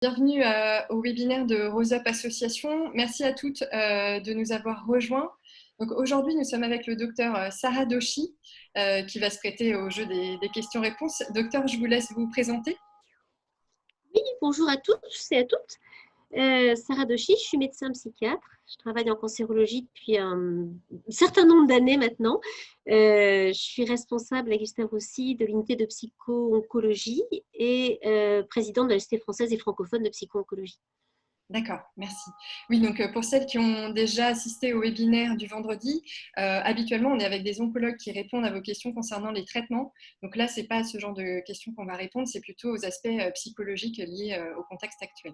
Bienvenue au webinaire de Rose Up Association. Merci à toutes de nous avoir rejoints. Donc aujourd'hui, nous sommes avec le docteur Sarah Doshi qui va se prêter au jeu des questions-réponses. Docteur, je vous laisse vous présenter. Oui, bonjour à tous et à toutes. Sarah Doshi, je suis médecin psychiatre. Je travaille en cancérologie depuis un certain nombre d'années maintenant. Je suis responsable à Gustave Roussy de l'unité de psycho-oncologie et présidente de la Société française et francophone de psycho-oncologie. D'accord, merci. Oui, donc pour celles qui ont déjà assisté au webinaire du vendredi, habituellement, on est avec des oncologues qui répondent à vos questions concernant les traitements. Donc là, ce n'est pas ce genre de questions qu'on va répondre, c'est plutôt aux aspects psychologiques liés au contexte actuel.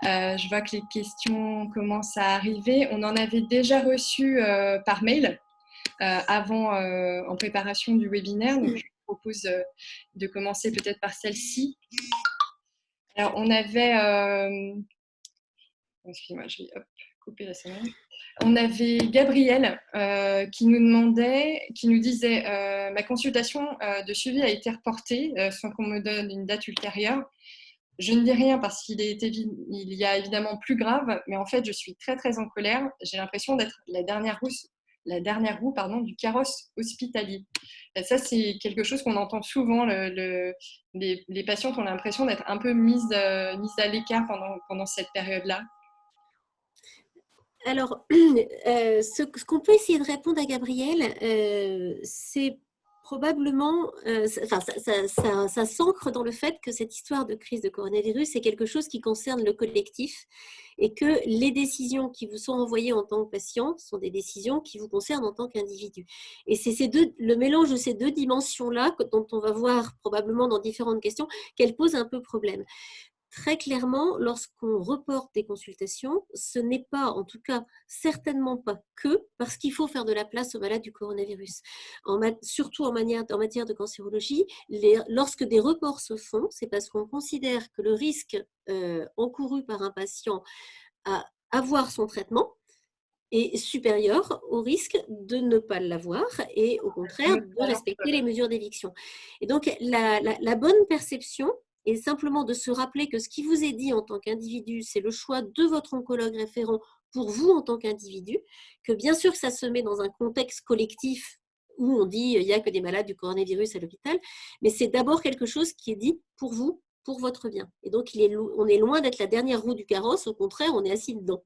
Je vois que les questions commencent à arriver. On en avait déjà reçu par mail avant, en préparation du webinaire. Donc, je vous propose de commencer peut-être par celle-ci. Alors, on avait... excusez-moi, je vais couper la semaine. On avait Gabriel qui nous demandait, qui nous disait ma consultation de suivi a été reportée sans qu'on me donne une date ultérieure. Je ne dis rien parce qu'il y a évidemment plus grave, mais en fait, je suis très, très en colère. J'ai l'impression d'être la dernière roue du carrosse hospitalier. Et ça, c'est quelque chose qu'on entend souvent. Les patientes ont l'impression d'être un peu mises à l'écart pendant cette période-là. Alors, ce qu'on peut essayer de répondre à Gabriel, c'est probablement, ça s'ancre dans le fait que cette histoire de crise de coronavirus est quelque chose qui concerne le collectif et que les décisions qui vous sont envoyées en tant que patient sont des décisions qui vous concernent en tant qu'individu. Et c'est le mélange de ces deux dimensions-là dont on va voir probablement dans différentes questions qu'elles posent un peu problème. Très clairement, lorsqu'on reporte des consultations, ce n'est pas, en tout cas, certainement pas que parce qu'il faut faire de la place aux malades du coronavirus. Surtout en matière de cancérologie, lorsque des reports se font, c'est parce qu'on considère que le risque encouru par un patient à avoir son traitement est supérieur au risque de ne pas l'avoir et au contraire de respecter les mesures d'éviction. Et donc la bonne perception est simplement de se rappeler que ce qui vous est dit en tant qu'individu, c'est le choix de votre oncologue référent pour vous en tant qu'individu, que bien sûr que ça se met dans un contexte collectif où on dit il n'y a que des malades du coronavirus à l'hôpital, mais c'est d'abord quelque chose qui est dit pour vous, pour votre bien. Et donc on est loin d'être la dernière roue du carrosse, au contraire, on est assis dedans.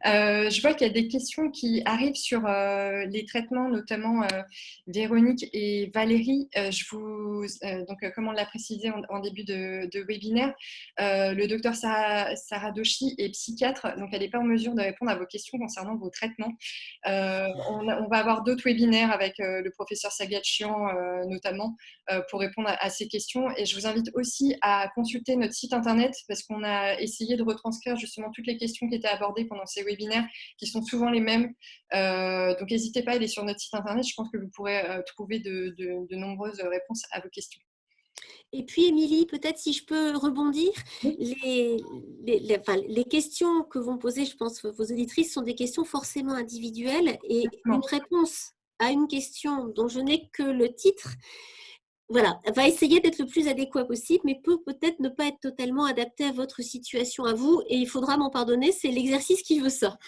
Je vois qu'il y a des questions qui arrivent sur les traitements, notamment Véronique et Valérie. Donc, comme on l'a précisé en début de webinaire, le docteur Sarah Doshi est psychiatre, donc elle n'est pas en mesure de répondre à vos questions concernant vos traitements. On va avoir d'autres webinaires avec le professeur Sagachian notamment pour répondre à ces questions. Et je vous invite aussi à consulter notre site internet parce qu'on a essayé de retranscrire justement toutes les questions qui étaient abordées pendant ces webinaires qui sont souvent les mêmes. Donc n'hésitez pas à aller sur notre site internet, je pense que vous pourrez trouver de nombreuses réponses à vos questions. Et puis, Émilie, peut-être si je peux rebondir, les questions que vont poser, je pense, vos auditrices sont des questions forcément individuelles et une réponse à une question dont je n'ai que le titre, voilà, va essayer d'être le plus adéquat possible, mais peut peut-être ne pas être totalement adapté à votre situation, à vous, et il faudra m'en pardonner, c'est l'exercice qui veut ça.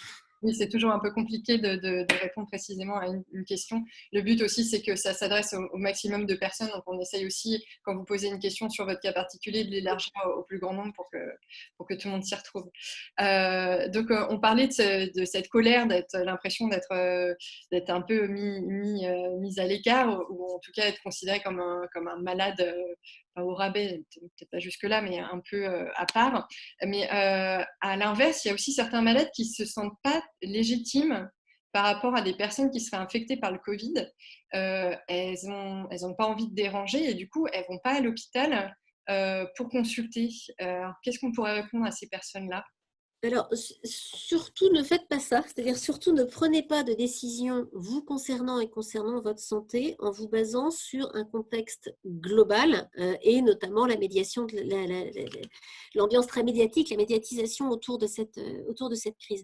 Oui, c'est toujours un peu compliqué de répondre précisément à une question. Le but aussi, c'est que ça s'adresse au maximum de personnes. Donc, on essaye aussi, quand vous posez une question sur votre cas particulier, de l'élargir au plus grand nombre pour que tout le monde s'y retrouve. Donc, on parlait de cette colère, l'impression d'être un peu mise à l'écart, ou en tout cas être considéré comme un malade au rabais, peut-être pas jusque-là, mais un peu à part. Mais à l'inverse, il y a aussi certains malades qui ne se sentent pas légitimes par rapport à des personnes qui seraient infectées par le Covid. Elles ont pas envie de déranger et du coup, elles ne vont pas à l'hôpital pour consulter. Alors, qu'est-ce qu'on pourrait répondre à ces personnes-là? Alors, surtout ne faites pas ça, c'est-à-dire surtout ne prenez pas de décision vous concernant et concernant votre santé en vous basant sur un contexte global et notamment la médiation, l'ambiance très médiatique, la médiatisation autour de cette crise.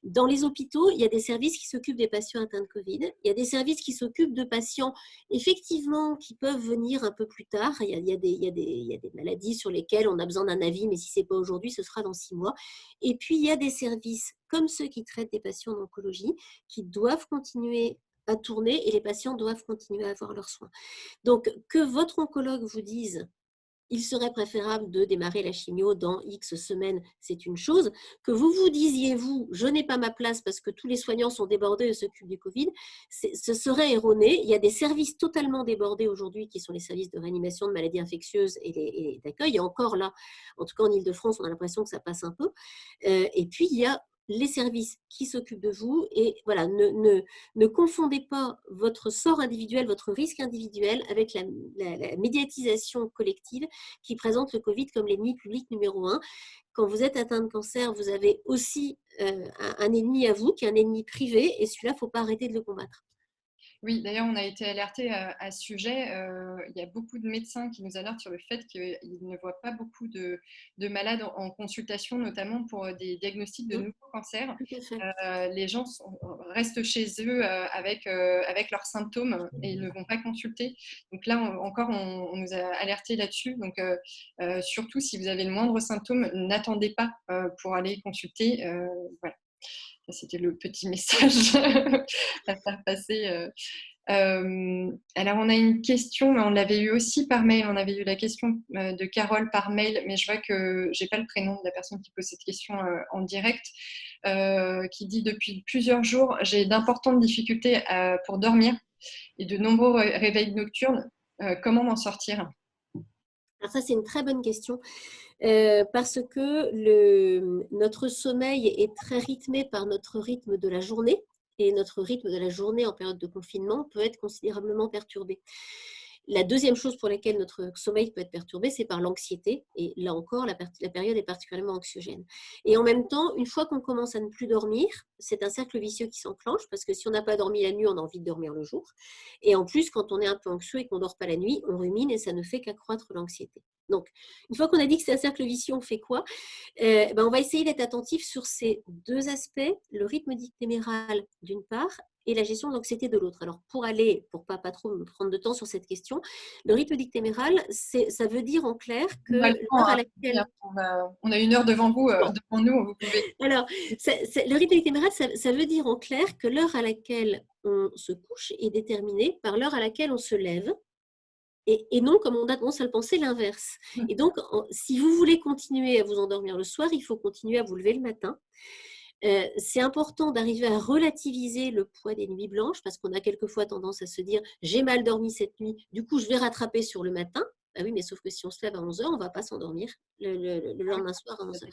Dans les hôpitaux, il y a des services qui s'occupent des patients atteints de Covid. Il y a des services qui s'occupent de patients, effectivement, qui peuvent venir un peu plus tard. Il y a des maladies sur lesquelles on a besoin d'un avis, mais si ce n'est pas aujourd'hui, ce sera dans 6 mois. Et puis, il y a des services comme ceux qui traitent des patients d'oncologie qui doivent continuer à tourner et les patients doivent continuer à avoir leurs soins. Donc, que votre oncologue vous dise il serait préférable de démarrer la chimio dans X semaines, c'est une chose. Que vous vous disiez, vous, je n'ai pas ma place parce que tous les soignants sont débordés et s'occupent du Covid, ce serait erroné. Il y a des services totalement débordés aujourd'hui qui sont les services de réanimation de maladies infectieuses et d'accueil. Et encore là, en tout cas en Ile-de-France, on a l'impression que ça passe un peu. Et puis, il y a les services qui s'occupent de vous et voilà, ne confondez pas votre sort individuel, votre risque individuel avec la médiatisation collective qui présente le Covid comme l'ennemi public numéro 1. Quand vous êtes atteint de cancer, vous avez aussi un ennemi à vous qui est un ennemi privé et celui-là, il ne faut pas arrêter de le combattre. Oui, d'ailleurs, on a été alerté à ce sujet. Il y a beaucoup de médecins qui nous alertent sur le fait qu'ils ne voient pas beaucoup de malades en consultation, notamment pour des diagnostics de nouveaux cancers. Les gens restent chez eux avec leurs symptômes et ne vont pas consulter. Donc là, encore, on nous a alertés là-dessus. Donc, surtout, si vous avez le moindre symptôme, n'attendez pas pour aller consulter. Voilà. C'était le petit message à faire passer. Alors, on a une question, mais on l'avait eu aussi par mail. On avait eu la question de Carole par mail, mais je vois que je n'ai pas le prénom de la personne qui pose cette question en direct, qui dit « Depuis plusieurs jours, j'ai d'importantes difficultés pour dormir et de nombreux réveils nocturnes. Comment m'en sortir ?» Alors ça, c'est une très bonne question. Parce que notre sommeil est très rythmé par notre rythme de la journée et notre rythme de la journée en période de confinement peut être considérablement perturbé. La deuxième chose pour laquelle notre sommeil peut être perturbé, c'est par l'anxiété. Et là encore, la période est particulièrement anxiogène. Et en même temps, une fois qu'on commence à ne plus dormir, c'est un cercle vicieux qui s'enclenche parce que si on n'a pas dormi la nuit, on a envie de dormir le jour. Et en plus, quand on est un peu anxieux et qu'on ne dort pas la nuit, on rumine et ça ne fait qu'accroître l'anxiété. Donc, une fois qu'on a dit que c'est un cercle vicieux, on fait quoi ? On va essayer d'être attentif sur ces deux aspects, le rythme dictéméral d'une part et la gestion de l'anxiété de l'autre. Alors, pour pas trop me prendre de temps sur cette question, le rythme dictéméral, ça veut dire en clair que l'heure à laquelle... On a 1 heure devant vous, devant nous, vous pouvez... Alors, le rythme dictéméral, ça veut dire en clair que l'heure à laquelle on se couche est déterminée par l'heure à laquelle on se lève. Et non, comme on a tendance à le penser, l'inverse. Et donc, si vous voulez continuer à vous endormir le soir, il faut continuer à vous lever le matin. C'est important d'arriver à relativiser le poids des nuits blanches parce qu'on a quelquefois tendance à se dire « j'ai mal dormi cette nuit, du coup je vais rattraper sur le matin ». Ah oui, mais sauf que si on se lève à 11h, on ne va pas s'endormir le lendemain soir à 11h.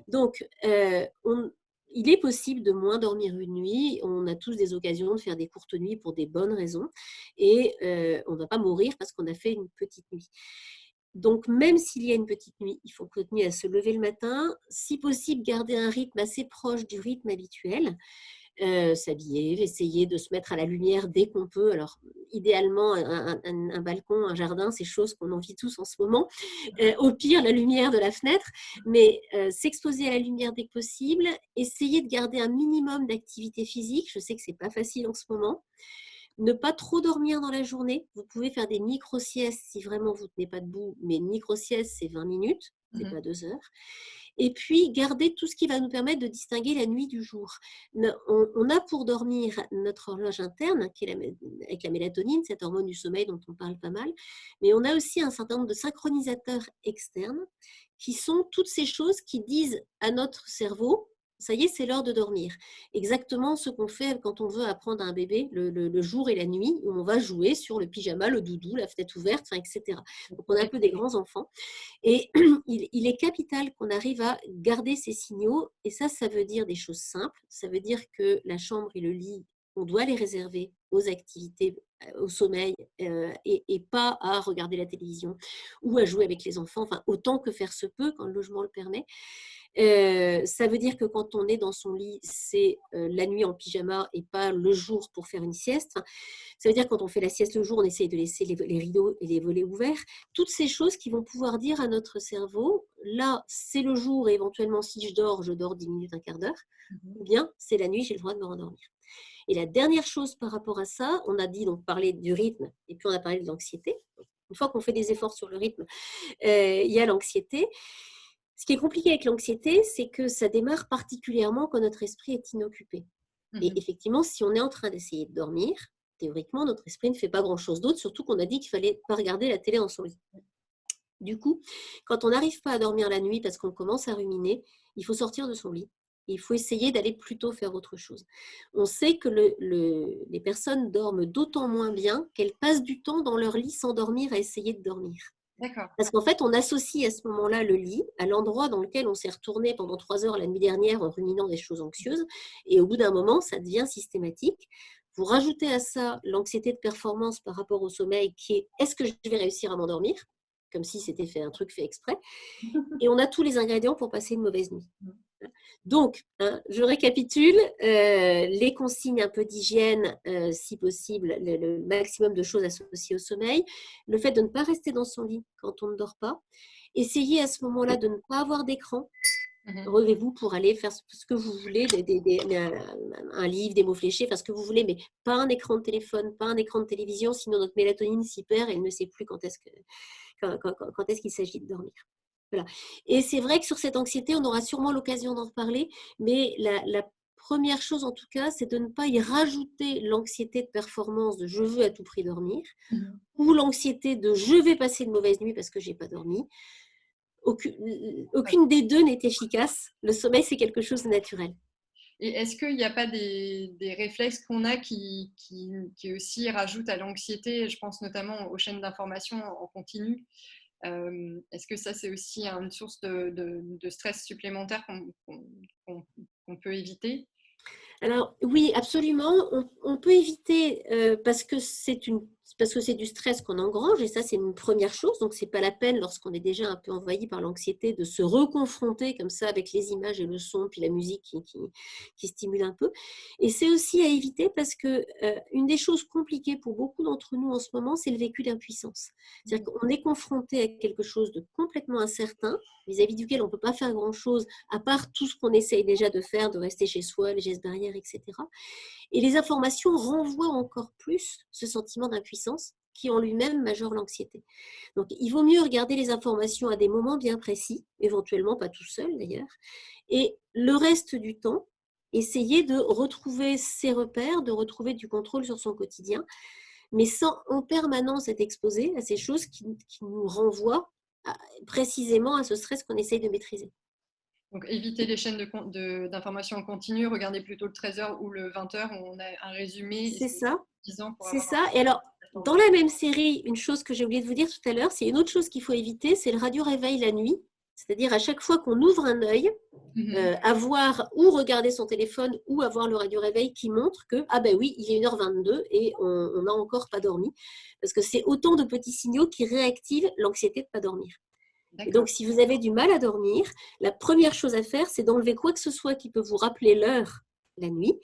Donc, il est possible de moins dormir une nuit. On a tous des occasions de faire des courtes nuits pour des bonnes raisons. Et on ne va pas mourir parce qu'on a fait une petite nuit. Donc, même s'il y a une petite nuit, il faut continuer à se lever le matin. Si possible, garder un rythme assez proche du rythme habituel. S'habiller, essayer de se mettre à la lumière dès qu'on peut. Alors, idéalement, un balcon, un jardin, c'est choses qu'on envie tous en ce moment. Au pire, la lumière de la fenêtre, mais s'exposer à la lumière dès que possible, essayer de garder un minimum d'activité physique. Je sais que c'est pas facile en ce moment. Ne pas trop dormir dans la journée. Vous pouvez faire des micro-siestes si vraiment vous ne tenez pas debout, mais une micro-sieste, c'est 20 minutes, c'est pas 2 heures. Et puis, garder tout ce qui va nous permettre de distinguer la nuit du jour. On a pour dormir notre horloge interne, qui est avec la mélatonine, cette hormone du sommeil dont on parle pas mal, mais on a aussi un certain nombre de synchronisateurs externes qui sont toutes ces choses qui disent à notre cerveau ça y est, c'est l'heure de dormir. Exactement ce qu'on fait quand on veut apprendre à un bébé le jour et la nuit, où on va jouer sur le pyjama, le doudou, la fenêtre ouverte, etc. Donc, on a un peu des grands enfants. Et il est capital qu'on arrive à garder ces signaux. Et ça veut dire des choses simples. Ça veut dire que la chambre et le lit, on doit les réserver aux activités au sommeil et pas à regarder la télévision ou à jouer avec les enfants, enfin autant que faire se peut quand le logement le permet. Ça veut dire que quand on est dans son lit, c'est la nuit en pyjama et pas le jour pour faire une sieste. Ça veut dire que quand on fait la sieste le jour, on essaye de laisser les rideaux et les volets ouverts. Toutes ces choses qui vont pouvoir dire à notre cerveau, là, c'est le jour et éventuellement si je dors 10 minutes, un quart d'heure, ou bien c'est la nuit, j'ai le droit de me rendormir. Et la dernière chose par rapport à ça, on a dit donc parler du rythme et puis on a parlé de l'anxiété. Une fois qu'on fait des efforts sur le rythme, il y a l'anxiété. Ce qui est compliqué avec l'anxiété, c'est que ça démarre particulièrement quand notre esprit est inoccupé. Et effectivement, si on est en train d'essayer de dormir, théoriquement, notre esprit ne fait pas grand-chose d'autre, surtout qu'on a dit qu'il ne fallait pas regarder la télé dans son lit. Du coup, quand on n'arrive pas à dormir la nuit parce qu'on commence à ruminer, il faut sortir de son lit. Il faut essayer d'aller plutôt faire autre chose. On sait que les personnes dorment d'autant moins bien qu'elles passent du temps dans leur lit sans dormir à essayer de dormir. D'accord. Parce qu'en fait, on associe à ce moment-là le lit à l'endroit dans lequel on s'est retourné pendant 3 heures la nuit dernière en ruminant des choses anxieuses. Et au bout d'un moment, ça devient systématique. Vous rajoutez à ça l'anxiété de performance par rapport au sommeil qui est est-ce que je vais réussir à m'endormir? Comme si c'était un truc fait exprès. Et on a tous les ingrédients pour passer une mauvaise nuit. Donc, je récapitule, les consignes un peu d'hygiène, si possible, le maximum de choses associées au sommeil, le fait de ne pas rester dans son lit quand on ne dort pas, essayez à ce moment-là de ne pas avoir d'écran, relevez-vous pour aller faire ce que vous voulez, un livre, des mots fléchés, faire ce que vous voulez, mais pas un écran de téléphone, pas un écran de télévision, sinon notre mélatonine s'y perd et elle ne sait plus quand est-ce qu'il s'agit de dormir. Voilà. Et c'est vrai que sur cette anxiété, on aura sûrement l'occasion d'en reparler, mais la première chose en tout cas, c'est de ne pas y rajouter l'anxiété de performance de je veux à tout prix dormir, ou l'anxiété de je vais passer une mauvaise nuit parce que je n'ai pas dormi. Aucune des deux n'est efficace. Le sommeil, c'est quelque chose de naturel. Et est-ce qu'il n'y a pas des réflexes qu'on a qui aussi rajoutent à l'anxiété? Je pense notamment aux chaînes d'information en continu. Est-ce que ça, c'est aussi une source de stress supplémentaire qu'on peut éviter? Alors oui, absolument. On peut éviter parce que c'est du stress qu'on engrange et ça c'est une première chose. Donc c'est pas la peine lorsqu'on est déjà un peu envahi par l'anxiété de se reconfronter comme ça avec les images et le son puis la musique qui stimule un peu. Et c'est aussi à éviter parce que une des choses compliquées pour beaucoup d'entre nous en ce moment, c'est le vécu d'impuissance. C'est-à-dire qu'on est confronté à quelque chose de complètement incertain vis-à-vis duquel on ne peut pas faire grand-chose à part tout ce qu'on essaye déjà de faire, de rester chez soi, les gestes barrières, etc. Et les informations renvoient encore plus ce sentiment d'impuissance qui en lui-même majore l'anxiété. Donc il vaut mieux regarder les informations à des moments bien précis, éventuellement pas tout seul d'ailleurs, et le reste du temps, essayer de retrouver ses repères, de retrouver du contrôle sur son quotidien, mais sans en permanence être exposé à ces choses qui nous renvoient précisément à ce stress qu'on essaye de maîtriser. Donc, éviter les chaînes d'information en continu, regarder plutôt le 13h ou le 20h où on a un résumé. C'est ça. Suffisant pour C'est avoir ça. Et alors, dans la même série, une chose que j'ai oublié de vous dire tout à l'heure, c'est une autre chose qu'il faut éviter, c'est le radio-réveil la nuit. C'est-à-dire à chaque fois qu'on ouvre un œil, avoir ou regarder son téléphone ou avoir le radio-réveil qui montre que, ah ben oui, il est 1h22 et on n'a encore pas dormi. Parce que c'est autant de petits signaux qui réactivent l'anxiété de ne pas dormir. Et donc, si vous avez du mal à dormir, la première chose à faire, c'est d'enlever quoi que ce soit qui peut vous rappeler l'heure la nuit.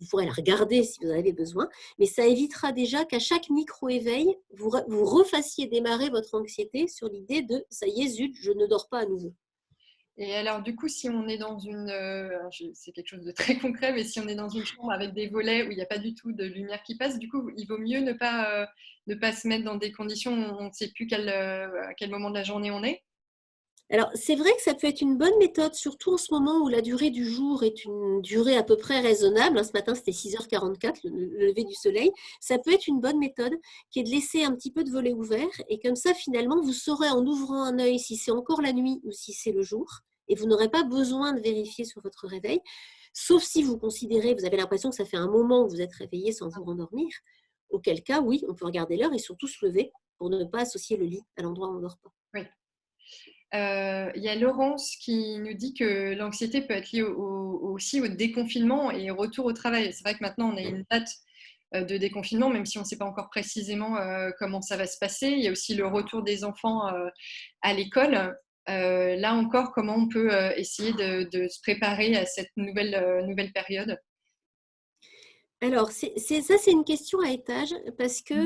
Vous pourrez la regarder si vous en avez besoin, mais ça évitera déjà qu'à chaque micro-éveil, vous refassiez démarrer votre anxiété sur l'idée de « ça y est, zut, je ne dors pas à nouveau ». Et alors, du coup, si on est dans c'est quelque chose de très concret, mais si on est dans une chambre avec des volets où il n'y a pas du tout de lumière qui passe, du coup, il vaut mieux ne pas se mettre dans des conditions où on ne sait plus à quel moment de la journée on est. Alors, c'est vrai que ça peut être une bonne méthode, surtout en ce moment où la durée du jour est une durée à peu près raisonnable. Ce matin, c'était 6h44, le lever du soleil. Ça peut être une bonne méthode qui est de laisser un petit peu de volets ouverts. Et comme ça, finalement, vous saurez en ouvrant un œil si c'est encore la nuit ou si c'est le jour. Et vous n'aurez pas besoin de vérifier sur votre réveil. Sauf si vous considérez, vous avez l'impression que ça fait un moment que vous êtes réveillé sans vous rendormir. Auquel cas, oui, on peut regarder l'heure et surtout se lever pour ne pas associer le lit à l'endroit où on ne dort pas. Oui. Il y a Laurence qui nous dit que l'anxiété peut être liée aussi au déconfinement et au retour au travail. C'est vrai que maintenant, on a une date de déconfinement, même si on ne sait pas encore précisément comment ça va se passer. Il y a aussi le retour des enfants à l'école. Là encore, comment on peut essayer de se préparer à cette nouvelle période? Alors, c'est une question à étage parce que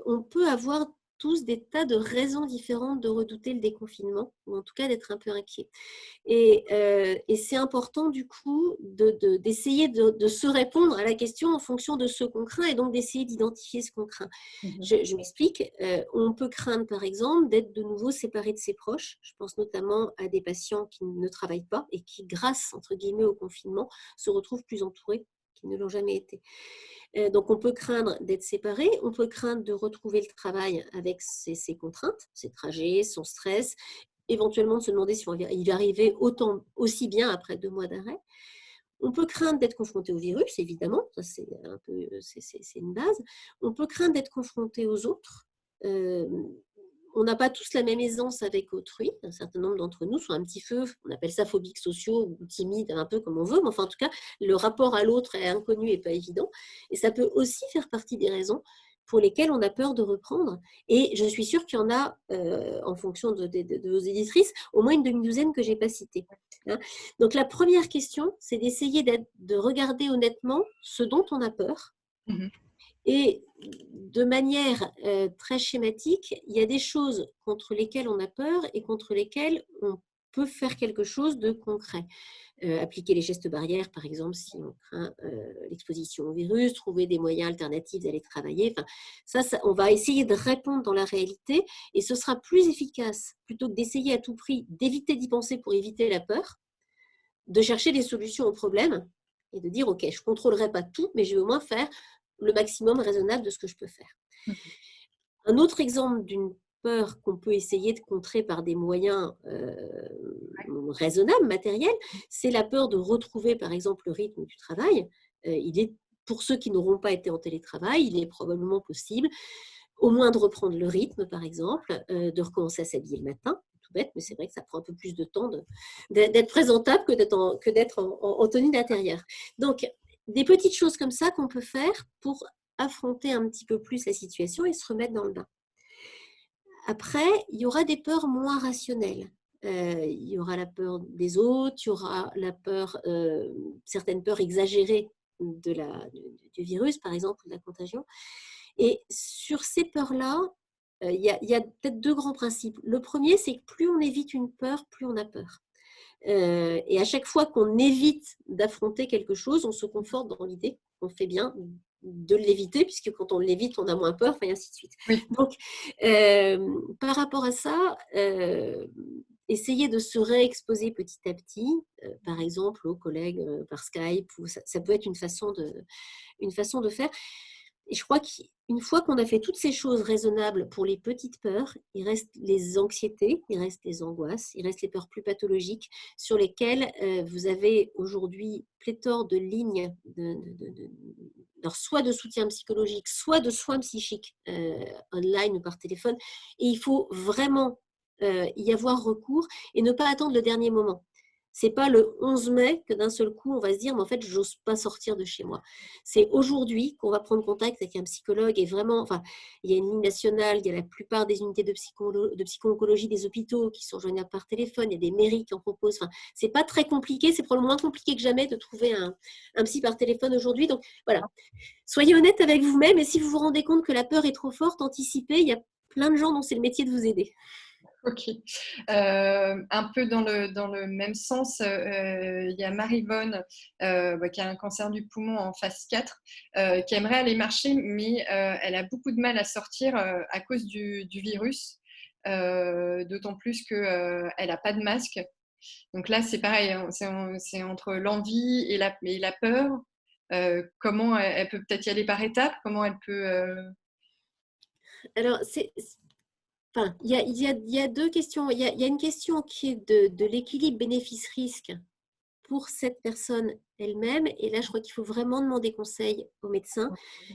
on peut avoir tous des tas de raisons différentes de redouter le déconfinement, ou en tout cas d'être un peu inquiet. Et c'est important du coup d'essayer de se répondre à la question en fonction de ce qu'on craint et donc d'essayer d'identifier ce qu'on craint. Je m'explique. On peut craindre par exemple d'être de nouveau séparé de ses proches. Je pense notamment à des patients qui ne travaillent pas et qui, grâce entre guillemets au confinement, se retrouvent plus entourés qui ne l'ont jamais été. Donc, on peut craindre d'être séparé, on peut craindre de retrouver le travail avec ses contraintes, ses trajets, son stress, éventuellement de se demander si il va arriver aussi bien après 2 mois d'arrêt. On peut craindre d'être confronté au virus, évidemment, ça c'est une base. On peut craindre d'être confronté aux autres. On n'a pas tous la même aisance avec autrui. Un certain nombre d'entre nous sont un petit peu, on appelle ça phobiques sociaux ou timides, un peu comme on veut, mais enfin en tout cas, le rapport à l'autre est inconnu et pas évident. Et ça peut aussi faire partie des raisons pour lesquelles on a peur de reprendre. Et je suis sûre qu'il y en a, en fonction de vos éditrices, au moins une demi-douzaine que je n'ai pas citées. Hein. Donc la première question, c'est d'essayer de regarder honnêtement ce dont on a peur. Et de manière très schématique, il y a des choses contre lesquelles on a peur et contre lesquelles on peut faire quelque chose de concret. Appliquer les gestes barrières, par exemple, si on craint l'exposition au virus, trouver des moyens alternatifs d'aller travailler. Enfin, ça, on va essayer de répondre dans la réalité et ce sera plus efficace, plutôt que d'essayer à tout prix d'éviter d'y penser pour éviter la peur, de chercher des solutions aux problèmes et de dire, OK, je ne contrôlerai pas tout, mais je vais au moins faire le maximum raisonnable de ce que je peux faire. Un autre exemple d'une peur qu'on peut essayer de contrer par des moyens raisonnables, matériels, c'est la peur de retrouver, par exemple, le rythme du travail. Pour ceux qui n'auront pas été en télétravail, il est probablement possible au moins de reprendre le rythme, par exemple, de recommencer à s'habiller le matin. Tout bête, mais c'est vrai que ça prend un peu plus de temps d'être présentable que d'être en tenue d'intérieur. Donc, des petites choses comme ça qu'on peut faire pour affronter un petit peu plus la situation et se remettre dans le bain. Après, il y aura des peurs moins rationnelles. Il y aura la peur des autres, il y aura la peur, certaines peurs exagérées du virus, par exemple, ou de la contagion. Et sur ces peurs-là, il y a peut-être 2 grands principes. Le premier, c'est que plus on évite une peur, plus on a peur. Et à chaque fois qu'on évite d'affronter quelque chose, on se conforte dans l'idée qu'on fait bien de l'éviter, puisque quand on l'évite, on a moins peur, et ainsi de suite. Oui. Donc, par rapport à ça, essayer de se réexposer petit à petit, par exemple aux collègues par Skype, ça peut être une façon de faire. Et je crois qu'une fois qu'on a fait toutes ces choses raisonnables pour les petites peurs, il reste les anxiétés, il reste les angoisses, il reste les peurs plus pathologiques sur lesquelles vous avez aujourd'hui pléthore de lignes, alors soit de soutien psychologique, soit de soins psychiques online ou par téléphone. Et il faut vraiment y avoir recours et ne pas attendre le dernier moment. C'est pas le 11 mai que d'un seul coup, on va se dire, mais en fait, j'ose pas sortir de chez moi. C'est aujourd'hui qu'on va prendre contact avec un psychologue et vraiment, enfin, il y a une ligne nationale, il y a la plupart des unités de psycho-oncologie des hôpitaux qui sont joignables par téléphone, il y a des mairies qui en proposent. Enfin, c'est pas très compliqué, c'est probablement moins compliqué que jamais de trouver un psy par téléphone aujourd'hui. Donc, voilà. Soyez honnête avec vous-même et si vous vous rendez compte que la peur est trop forte, anticipez, il y a plein de gens dont c'est le métier de vous aider. Ok. Un peu dans le même sens, il y a Marie-Vonne qui a un cancer du poumon en phase 4, qui aimerait aller marcher, mais elle a beaucoup de mal à sortir à cause du virus, d'autant plus qu'elle n'a pas de masque. Donc là, c'est pareil, hein, c'est entre l'envie et la peur. Comment elle peut peut-être y aller par étapes? Comment elle peut... Alors, enfin, il y a 2 questions. Il y a une question qui est de l'équilibre bénéfice-risque pour cette personne elle-même. Et là, je crois qu'il faut vraiment demander conseil au médecin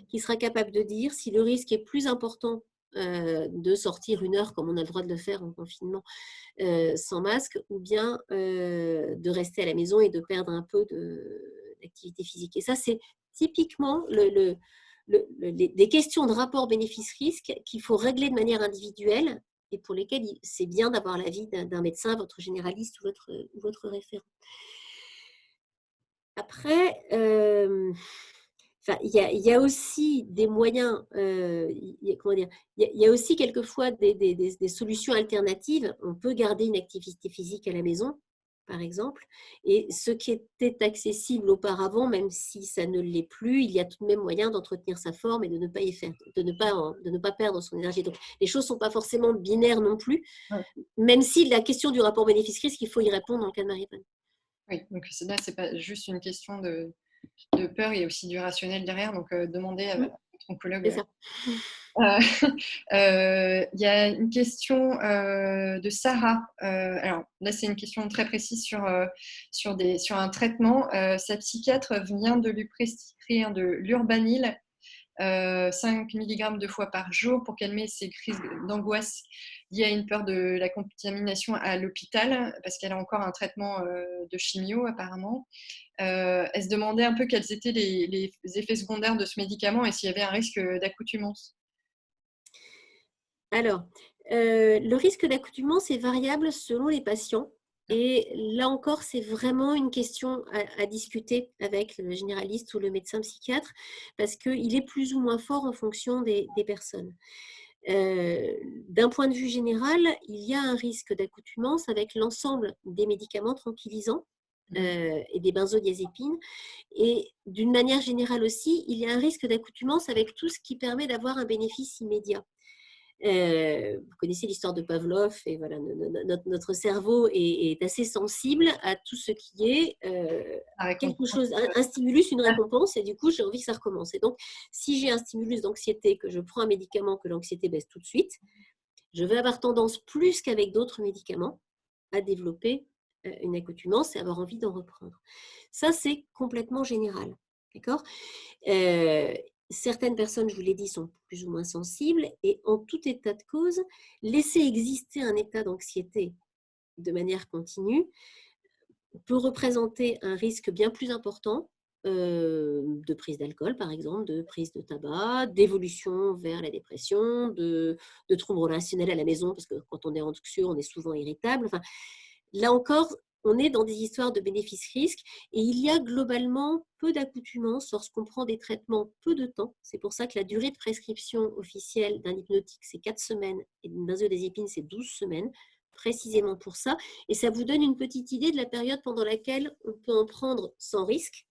qui sera capable de dire si le risque est plus important de sortir 1 heure comme on a le droit de le faire en confinement sans masque ou bien de rester à la maison et de perdre un peu d'activité physique. Et ça, c'est typiquement des questions de rapport bénéfice-risque qu'il faut régler de manière individuelle et pour lesquelles c'est bien d'avoir l'avis d'un médecin, votre généraliste ou votre référent. Après, il y a aussi des moyens, comment dire, il y a aussi quelquefois des solutions alternatives. On peut garder une activité physique à la maison, par exemple, et ce qui était accessible auparavant, même si ça ne l'est plus, il y a tout de même moyen d'entretenir sa forme et de ne pas de ne pas perdre son énergie. Donc, les choses ne sont pas forcément binaires non plus, même si la question du rapport bénéfice-risque, il faut y répondre dans le cas de Marie-Paul. Oui, donc là, ce n'est pas juste une question de peur, il y a aussi du rationnel derrière, donc demandez à votre oncologue. C'est ça. Il y a une question de Sarah. Alors là, c'est une question très précise sur un traitement. Sa psychiatre vient de lui prescrire de l'Urbanil, 5 mg 2 fois par jour pour calmer ses crises d'angoisse liées à une peur de la contamination à l'hôpital, parce qu'elle a encore un traitement de chimio apparemment. Elle se demandait un peu quels étaient les effets secondaires de ce médicament et s'il y avait un risque d'accoutumance. Alors, le risque d'accoutumance est variable selon les patients. Et là encore, c'est vraiment une question à discuter avec le généraliste ou le médecin psychiatre parce qu'il est plus ou moins fort en fonction des personnes. D'un point de vue général, il y a un risque d'accoutumance avec l'ensemble des médicaments tranquillisants et des benzodiazépines. Et d'une manière générale aussi, il y a un risque d'accoutumance avec tout ce qui permet d'avoir un bénéfice immédiat. Vous connaissez l'histoire de Pavlov et voilà, notre cerveau est assez sensible à tout ce qui est quelque chose, un stimulus, une récompense, et du coup j'ai envie que ça recommence. Et donc si j'ai un stimulus d'anxiété, que je prends un médicament, que l'anxiété baisse tout de suite, je vais avoir tendance plus qu'avec d'autres médicaments à développer une accoutumance et avoir envie d'en reprendre. Ça c'est complètement général, d'accord. Certaines personnes, je vous l'ai dit, sont plus ou moins sensibles et en tout état de cause, laisser exister un état d'anxiété de manière continue peut représenter un risque bien plus important de prise d'alcool, par exemple, de prise de tabac, d'évolution vers la dépression, de troubles relationnels à la maison, parce que quand on est anxieux, on est souvent irritable. Enfin, là encore, on est dans des histoires de bénéfices-risques et il y a globalement peu d'accoutumance lorsqu'on prend des traitements peu de temps. C'est pour ça que la durée de prescription officielle d'un hypnotique, c'est 4 semaines et d'une benzodiazépine, c'est 12 semaines, précisément pour ça. Et ça vous donne une petite idée de la période pendant laquelle on peut en prendre sans risque,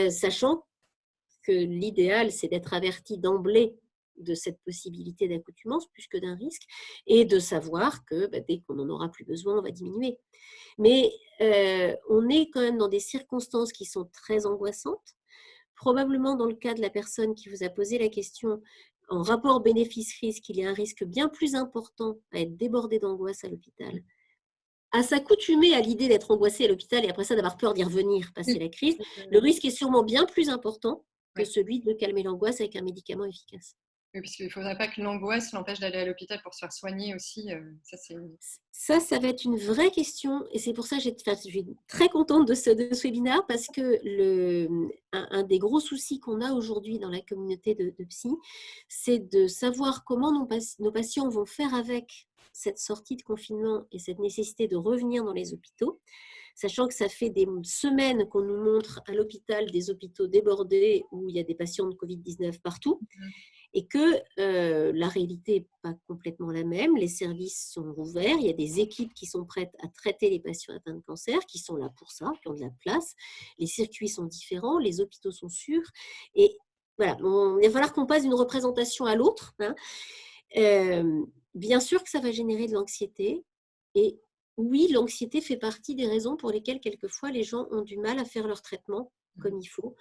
sachant que l'idéal, c'est d'être averti d'emblée de cette possibilité d'accoutumance plus que d'un risque et de savoir que dès qu'on n'en aura plus besoin, on va diminuer. Mais on est quand même dans des circonstances qui sont très angoissantes. Probablement dans le cas de la personne qui vous a posé la question, en rapport bénéfice-risque, il y a un risque bien plus important à être débordé d'angoisse à l'hôpital, à s'accoutumer à l'idée d'être angoissé à l'hôpital et après ça d'avoir peur d'y revenir, passer la crise. Le risque est sûrement bien plus important que celui de calmer l'angoisse avec un médicament efficace. Oui, parce qu'il ne faudrait pas que l'angoisse l'empêche d'aller à l'hôpital pour se faire soigner aussi. Ça va être une vraie question et c'est pour ça que je suis très contente de ce webinaire parce que un des gros soucis qu'on a aujourd'hui dans la communauté de psy, c'est de savoir comment nos patients vont faire avec cette sortie de confinement et cette nécessité de revenir dans les hôpitaux, sachant que ça fait des semaines qu'on nous montre à l'hôpital des hôpitaux débordés où il y a des patients de Covid-19 partout. Et que la réalité n'est pas complètement la même. Les services sont ouverts, il y a des équipes qui sont prêtes à traiter les patients atteints de cancer, qui sont là pour ça, qui ont de la place. Les circuits sont différents, les hôpitaux sont sûrs. Et voilà, il va falloir qu'on passe d'une représentation à l'autre. Hein. Bien sûr que ça va générer de l'anxiété. Et oui, l'anxiété fait partie des raisons pour lesquelles quelquefois les gens ont du mal à faire leur traitement comme il faut.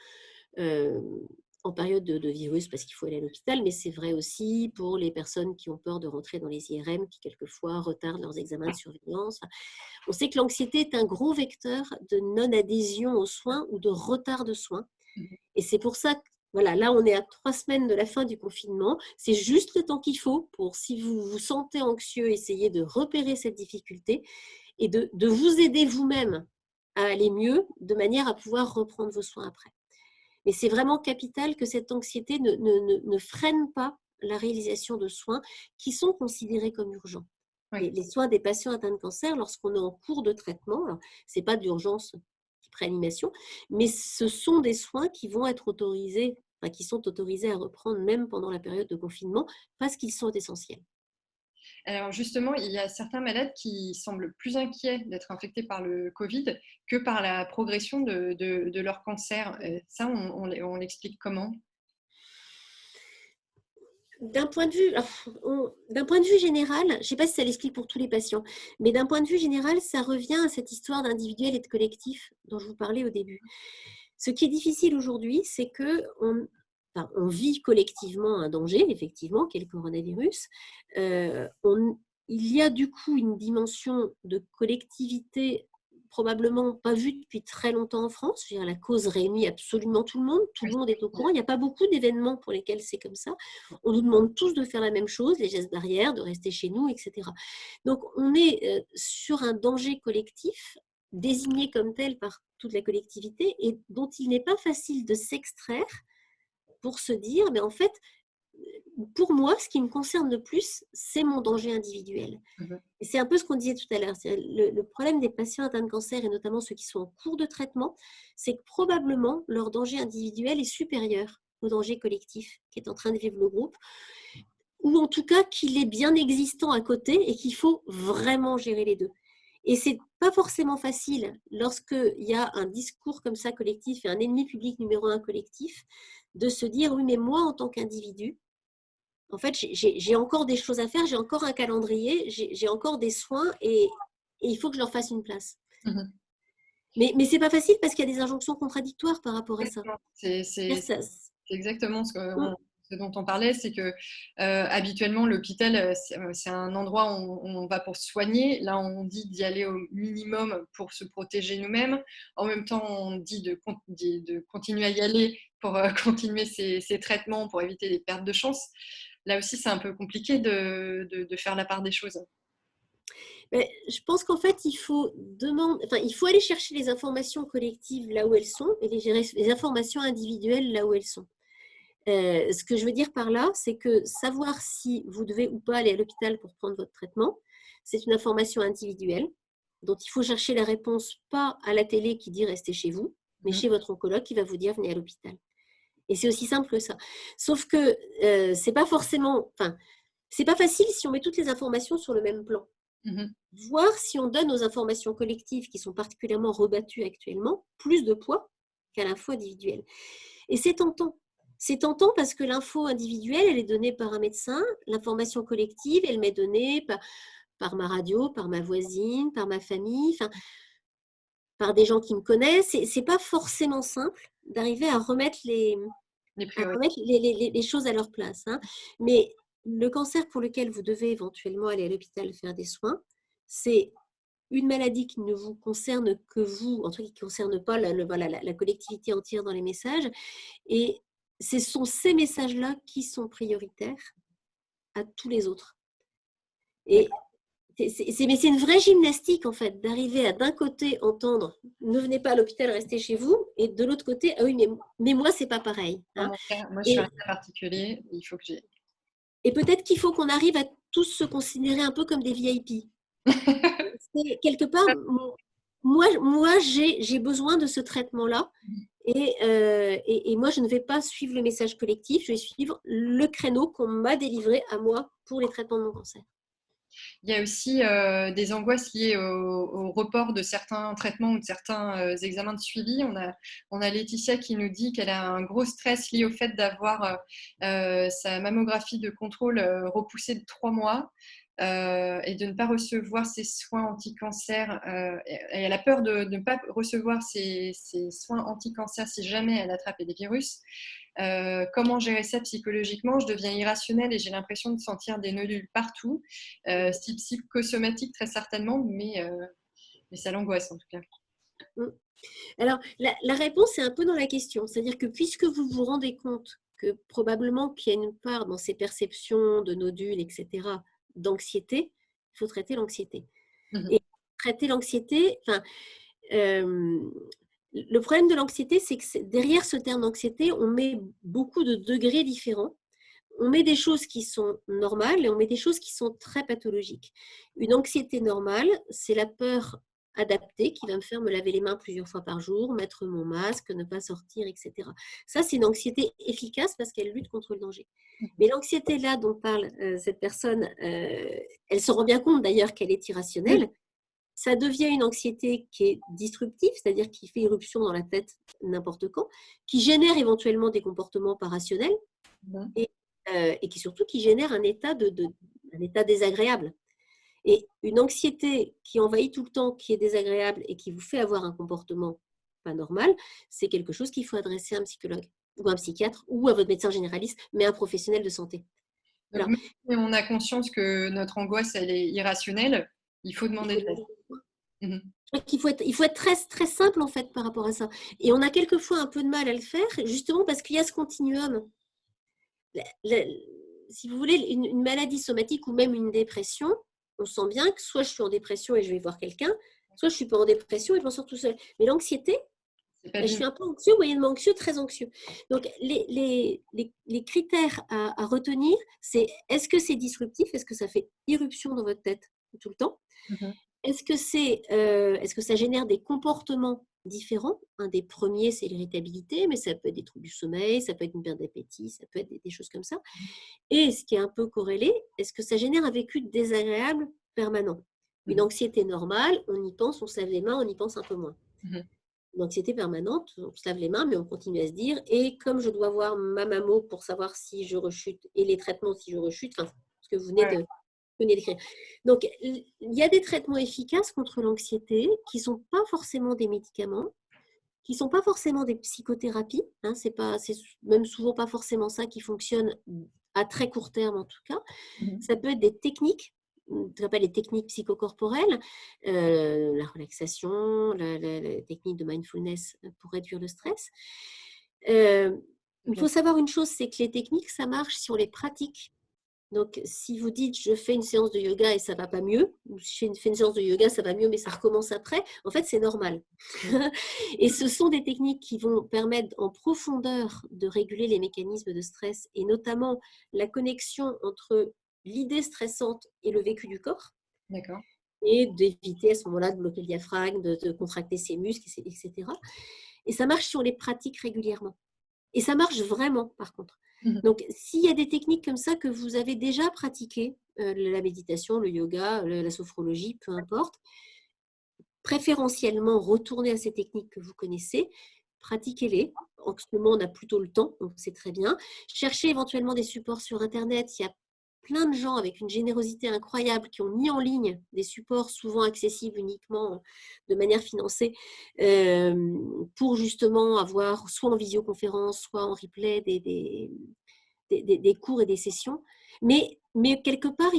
En période de virus parce qu'il faut aller à l'hôpital, mais c'est vrai aussi pour les personnes qui ont peur de rentrer dans les IRM, qui quelquefois retardent leurs examens de surveillance. On sait que l'anxiété est un gros vecteur de non-adhésion aux soins ou de retard de soins. Et c'est pour ça que, voilà, là, on est à 3 semaines de la fin du confinement. C'est juste le temps qu'il faut pour, si vous vous sentez anxieux, essayer de repérer cette difficulté et de vous aider vous-même à aller mieux, de manière à pouvoir reprendre vos soins après. Mais c'est vraiment capital que cette anxiété ne freine pas la réalisation de soins qui sont considérés comme urgents. Oui. Les soins des patients atteints de cancer, lorsqu'on est en cours de traitement, ce n'est pas d'urgence type réanimation, mais ce sont des soins qui vont être autorisés, enfin, qui sont autorisés à reprendre même pendant la période de confinement parce qu'ils sont essentiels. Alors justement, il y a certains malades qui semblent plus inquiets d'être infectés par le Covid que par la progression de leur cancer. Ça, on l'explique comment? D'un point de vue général, je ne sais pas si ça l'explique pour tous les patients, mais d'un point de vue général, ça revient à cette histoire d'individuel et de collectif dont je vous parlais au début. Ce qui est difficile aujourd'hui, c'est qu'on on vit collectivement un danger, effectivement, qui est le coronavirus. Il y a du coup une dimension de collectivité probablement pas vue depuis très longtemps en France. Je veux dire, la cause réunit absolument tout le monde est au courant. Il n'y a pas beaucoup d'événements pour lesquels c'est comme ça. On nous demande tous de faire la même chose, les gestes barrières, de rester chez nous, etc. Donc, on est sur un danger collectif désigné comme tel par toute la collectivité et dont il n'est pas facile de s'extraire pour se dire, mais en fait, pour moi, ce qui me concerne le plus, c'est mon danger individuel. Et c'est un peu ce qu'on disait tout à l'heure. Le problème des patients atteints de cancer, et notamment ceux qui sont en cours de traitement, c'est que probablement leur danger individuel est supérieur au danger collectif qui est en train de vivre le groupe, ou en tout cas qu'il est bien existant à côté et qu'il faut vraiment gérer les deux. Et c'est pas forcément facile lorsqu'il y a un discours comme ça collectif et un ennemi public numéro un collectif, de se dire oui, mais moi en tant qu'individu, en fait, j'ai encore des choses à faire, j'ai encore un calendrier, j'ai encore des soins et il faut que je leur fasse une place. Mmh. Mais c'est pas facile parce qu'il y a des injonctions contradictoires par rapport à ça. C'est exactement ce dont on parlait, c'est que habituellement l'hôpital, c'est un endroit où on va pour se soigner. Là, on dit d'y aller au minimum pour se protéger nous-mêmes. En même temps, on dit de continuer à y aller pour continuer ses traitements, pour éviter les pertes de chance. Là aussi, c'est un peu compliqué de faire la part des choses. Mais je pense qu'en fait, il faut aller chercher les informations collectives là où elles sont et les informations individuelles là où elles sont. Ce que je veux dire par là, c'est que savoir si vous devez ou pas aller à l'hôpital pour prendre votre traitement, c'est une information individuelle dont il faut chercher la réponse, pas à la télé qui dit restez chez vous, mais chez votre oncologue qui va vous dire venez à l'hôpital. Et c'est aussi simple que ça. Sauf que c'est pas forcément, c'est pas facile si on met toutes les informations sur le même plan. Voir si on donne aux informations collectives qui sont particulièrement rebattues actuellement plus de poids qu'à l'info individuelle. Et c'est tentant. C'est tentant parce que l'info individuelle, elle est donnée par un médecin. L'information collective, elle m'est donnée par ma radio, par ma voisine, par ma famille, par des gens qui me connaissent. C'est pas forcément simple d'arriver à remettre les choses à leur place. Hein. Mais le cancer pour lequel vous devez éventuellement aller à l'hôpital faire des soins, c'est une maladie qui ne vous concerne que vous, en tout cas qui ne concerne pas la collectivité entière dans les messages. Et ce sont ces messages-là qui sont prioritaires à tous les autres. Et c'est une vraie gymnastique, en fait, d'arriver à d'un côté entendre « ne venez pas à l'hôpital, restez chez vous » et de l'autre côté « ah oui, mais moi, c'est pas pareil. Hein. » Moi, je suis un cas particulier, il faut que j'ai... Et peut-être qu'il faut qu'on arrive à tous se considérer un peu comme des VIP. Quelque part, moi j'ai besoin de ce traitement-là. Et moi, je ne vais pas suivre le message collectif, je vais suivre le créneau qu'on m'a délivré à moi pour les traitements de mon cancer. Il y a aussi des angoisses liées au report de certains traitements ou de certains examens de suivi. On a Laetitia qui nous dit qu'elle a un gros stress lié au fait d'avoir sa mammographie de contrôle repoussée de 3 mois. Et de ne pas recevoir ses soins anti-cancer. Et elle a peur de ne pas recevoir ses soins anti-cancer si jamais elle attrape des virus. Comment gérer ça psychologiquement? Je deviens irrationnelle et j'ai l'impression de sentir des nodules partout. Style psychosomatique très certainement, mais ça l'angoisse en tout cas. Alors, la réponse est un peu dans la question. C'est-à-dire que puisque vous vous rendez compte que probablement qu'il y a une part dans ces perceptions de nodules, etc., d'anxiété, il faut traiter l'anxiété. Et traiter l'anxiété, Le problème de l'anxiété, c'est que derrière ce terme d'anxiété, on met beaucoup de degrés différents. On met des choses qui sont normales et on met des choses qui sont très pathologiques. Une anxiété normale, c'est la peur adaptée qui va me faire me laver les mains plusieurs fois par jour, mettre mon masque, ne pas sortir, etc. Ça, c'est une anxiété efficace parce qu'elle lutte contre le danger. Mais l'anxiété là dont parle cette personne, elle se rend bien compte d'ailleurs qu'elle est irrationnelle. Ça devient une anxiété qui est disruptive, c'est-à-dire qui fait irruption dans la tête n'importe quand, qui génère éventuellement des comportements pas rationnels et qui surtout qui génère un état désagréable. Et une anxiété qui envahit tout le temps, qui est désagréable et qui vous fait avoir un comportement pas normal, c'est quelque chose qu'il faut adresser à un psychologue ou à un psychiatre ou à votre médecin généraliste, mais à un professionnel de santé. Donc, même si on a conscience que notre angoisse, elle est irrationnelle, il faut demander de l'aide. Il faut être très, très simple en fait par rapport à ça. Et on a quelquefois un peu de mal à le faire, justement parce qu'il y a ce continuum. Si vous voulez, une maladie somatique ou même une dépression, on sent bien que soit je suis en dépression et je vais voir quelqu'un, soit je ne suis pas en dépression et je m'en sors tout seul. Mais l'anxiété, je suis un peu anxieux, moyennement anxieux, très anxieux. Donc, les critères à retenir, c'est est-ce que c'est disruptif? Est-ce que ça fait irruption dans votre tête tout le temps? Est-ce que ça génère des comportements différents? Un des premiers, c'est l'irritabilité, mais ça peut être des troubles du sommeil, ça peut être une perte d'appétit, ça peut être des choses comme ça. Et ce qui est un peu corrélé, est-ce que ça génère un vécu désagréable permanent? Une anxiété normale, on y pense, on se lave les mains, on y pense un peu moins. Une anxiété permanente, on se lave les mains, mais on continue à se dire, et comme je dois voir ma mammo pour savoir si je rechute, et les traitements si je rechute, enfin, ce que vous venez d'écrire. Donc, il y a des traitements efficaces contre l'anxiété qui ne sont pas forcément des médicaments, qui ne sont pas forcément des psychothérapies. Hein, c'est même souvent pas forcément ça qui fonctionne à très court terme en tout cas. Ça peut être des techniques, ce qu'on appelle les techniques psychocorporelles, la relaxation, la technique de mindfulness pour réduire le stress. Il faut savoir une chose, c'est que les techniques, ça marche si on les pratique. Donc, si vous dites, je fais une séance de yoga et ça ne va pas mieux, ou je fais une séance de yoga, ça va mieux, mais ça recommence après, en fait, c'est normal. Et ce sont des techniques qui vont permettre en profondeur de réguler les mécanismes de stress et notamment la connexion entre l'idée stressante et le vécu du corps. D'accord. Et d'éviter à ce moment-là de bloquer le diaphragme, de contracter ses muscles, etc. Et ça marche si on les pratique régulièrement. Et ça marche vraiment, par contre. Donc, s'il y a des techniques comme ça que vous avez déjà pratiquées, la méditation, le yoga, la sophrologie, peu importe, préférentiellement retournez à ces techniques que vous connaissez, pratiquez-les. En ce moment, on a plutôt le temps, donc c'est très bien. Cherchez éventuellement des supports sur Internet. Il y a plein de gens avec une générosité incroyable qui ont mis en ligne des supports souvent accessibles uniquement de manière financée pour justement avoir soit en visioconférence, soit en replay des cours et des sessions. Mais quelque part,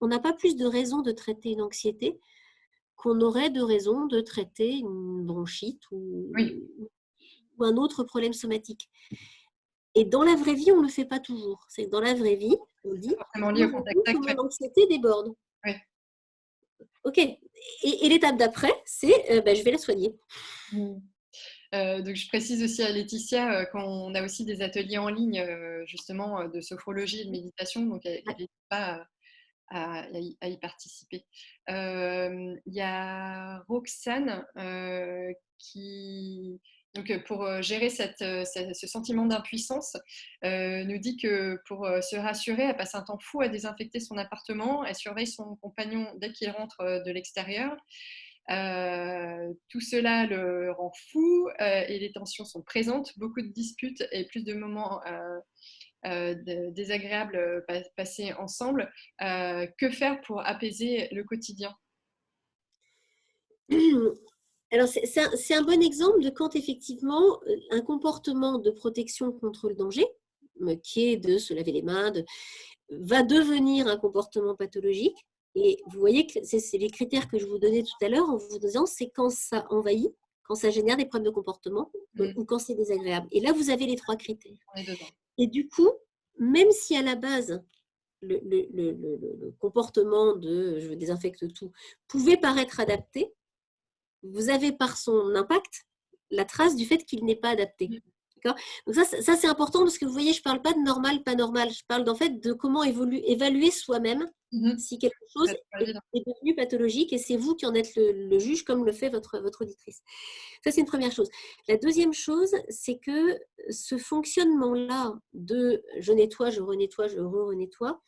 on n'a pas plus de raison de traiter une anxiété qu'on aurait de raison de traiter une bronchite ou un autre problème somatique. Et dans la vraie vie, on ne le fait pas toujours. C'est que dans la vraie vie, on dit mon anxiété déborde. Oui. Ok. Et l'étape d'après, c'est je vais la soigner. Donc, je précise aussi à Laetitia qu'on a aussi des ateliers en ligne justement de sophrologie et de méditation, donc elle n'hésite pas à y participer. Il y a Roxane qui, donc, pour gérer ce sentiment d'impuissance, nous dit que pour se rassurer, elle passe un temps fou à désinfecter son appartement, elle surveille son compagnon dès qu'il rentre de l'extérieur. Tout cela le rend fou et les tensions sont présentes, beaucoup de disputes et plus de moments désagréables passés ensemble. Que faire pour apaiser le quotidien? Alors, c'est un bon exemple de quand effectivement un comportement de protection contre le danger, qui est de se laver les mains, va devenir un comportement pathologique. Et vous voyez que c'est les critères que je vous donnais tout à l'heure en vous disant c'est quand ça envahit, quand ça génère des problèmes de comportement ou quand c'est désagréable. Et là, vous avez les 3 critères. Et du coup, même si à la base, le comportement de je désinfecte tout pouvait paraître adapté, vous avez par son impact la trace du fait qu'il n'est pas adapté. D'accord ? Donc ça c'est important parce que vous voyez, je ne parle pas de normal, pas normal. Je parle en fait de comment évaluer soi-même si quelque chose est devenu pathologique, et c'est vous qui en êtes le juge, comme le fait votre auditrice. Ça, c'est une première chose. La deuxième chose, c'est que ce fonctionnement-là de je nettoie, je renettoie, je renettoie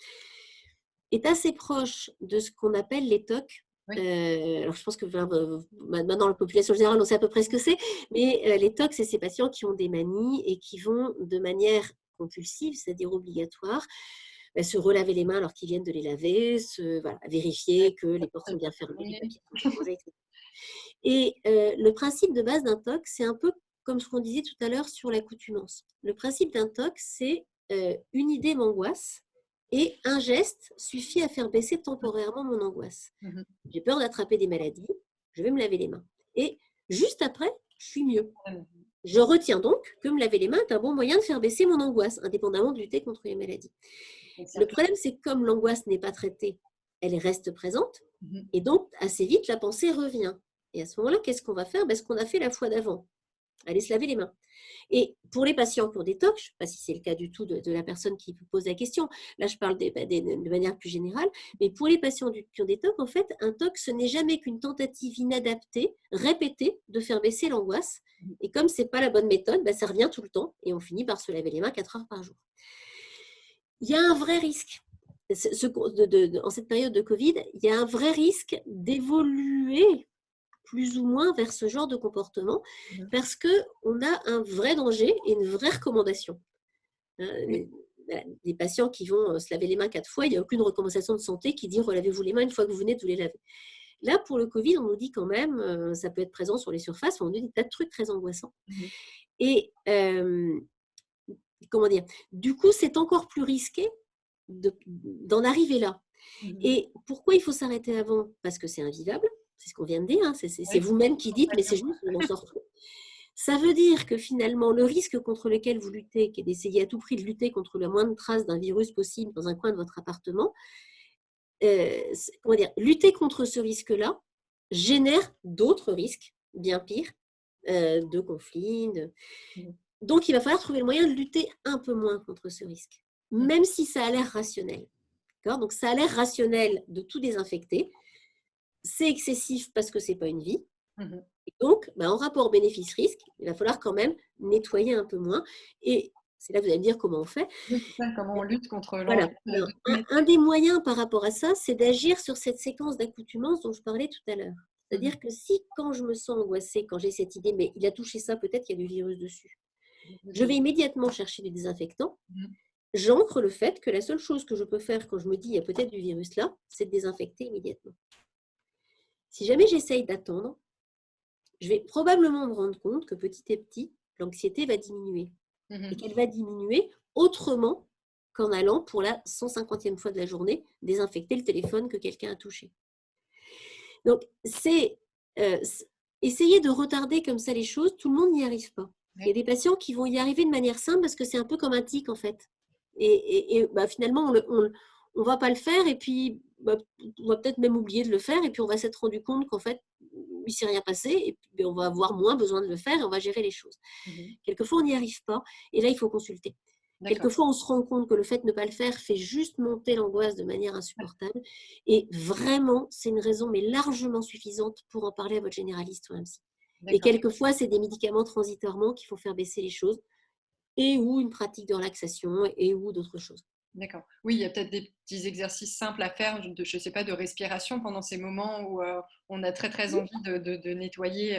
est assez proche de ce qu'on appelle les TOC. Alors, je pense que maintenant, la population générale, on sait à peu près ce que c'est, mais les TOC, c'est ces patients qui ont des manies et qui vont de manière compulsive, c'est-à-dire obligatoire, se relaver les mains alors qu'ils viennent de les laver, vérifier que les portes sont bien fermées, les papiers sont rangés, etc. Et le principe de base d'un TOC, c'est un peu comme ce qu'on disait tout à l'heure sur l'accoutumance. Le principe d'un TOC, c'est une idée m'angoisse et un geste suffit à faire baisser temporairement mon angoisse. J'ai peur d'attraper des maladies, je vais me laver les mains. Et juste après, je suis mieux. Je retiens donc que me laver les mains est un bon moyen de faire baisser mon angoisse, indépendamment de lutter contre les maladies. Le problème, c'est que comme l'angoisse n'est pas traitée, elle reste présente, et donc assez vite, la pensée revient. Et à ce moment-là, qu'est-ce qu'on va faire ? Ce qu'on a fait la fois d'avant, aller se laver les mains. Et pour les patients qui ont des TOC, je ne sais pas si c'est le cas du tout de la personne qui vous pose la question, là je parle de manière plus générale, mais pour les patients qui ont des TOC, en fait, un TOC, ce n'est jamais qu'une tentative inadaptée, répétée, de faire baisser l'angoisse. Et comme ce n'est pas la bonne méthode, ça revient tout le temps et on finit par se laver les mains 4 heures par jour. Il y a un vrai risque. En cette période de Covid, il y a un vrai risque d'évoluer plus ou moins vers ce genre de comportement parce qu'on a un vrai danger et une vraie recommandation. Les patients qui vont se laver les mains 4 fois, il n'y a aucune recommandation de santé qui dit relavez-vous les mains une fois que vous venez de vous les laver. Là, pour le Covid, on nous dit quand même, ça peut être présent sur les surfaces, on nous dit des tas de trucs très angoissants. Et comment dire, du coup, c'est encore plus risqué d'en arriver là. Et pourquoi il faut s'arrêter avant ? Parce que c'est invivable, c'est ce qu'on vient de dire, c'est vous-même qui dites, mais c'est juste, on en sort trop. Ça veut dire que finalement, le risque contre lequel vous luttez, qui est d'essayer à tout prix de lutter contre la moindre trace d'un virus possible dans un coin de votre appartement, lutter contre ce risque-là génère d'autres risques, bien pires, de conflits. Donc, il va falloir trouver le moyen de lutter un peu moins contre ce risque, même si ça a l'air rationnel. Donc, ça a l'air rationnel de tout désinfecter. C'est excessif parce que ce n'est pas une vie. Et donc, en rapport bénéfice-risque, il va falloir quand même nettoyer un peu moins. Et c'est là que vous allez me dire comment on fait. Comment on lutte contre voilà. Un des moyens par rapport à ça, c'est d'agir sur cette séquence d'accoutumance dont je parlais tout à l'heure. C'est-à-dire que si, quand je me sens angoissée, quand j'ai cette idée, mais il a touché ça, peut-être qu'il y a du virus dessus, je vais immédiatement chercher du désinfectant. J'ancre le fait que la seule chose que je peux faire quand je me dis il y a peut-être du virus là, c'est de désinfecter immédiatement. Si jamais j'essaye d'attendre, je vais probablement me rendre compte que petit à petit, l'anxiété va diminuer. Et qu'elle va diminuer autrement qu'en allant pour la 150e fois de la journée désinfecter le téléphone que quelqu'un a touché. Donc, c'est essayer de retarder comme ça les choses, tout le monde n'y arrive pas. Il y a des patients qui vont y arriver de manière simple parce que c'est un peu comme un tic en fait. Et finalement, on ne va pas le faire et puis on va peut-être même oublier de le faire et puis on va s'être rendu compte qu'en fait, il ne s'est rien passé et puis on va avoir moins besoin de le faire et on va gérer les choses. Quelquefois, on n'y arrive pas et là, il faut consulter. Quelquefois, on se rend compte que le fait de ne pas le faire fait juste monter l'angoisse de manière insupportable. Et vraiment, c'est une raison mais largement suffisante pour en parler à votre généraliste ou à un psy. Et quelquefois, c'est des médicaments transitoirement qui font faire baisser les choses et ou une pratique de relaxation et ou d'autres choses. D'accord. Oui, il y a peut-être des petits exercices simples à faire, je ne sais pas, de respiration pendant ces moments où on a très très envie de nettoyer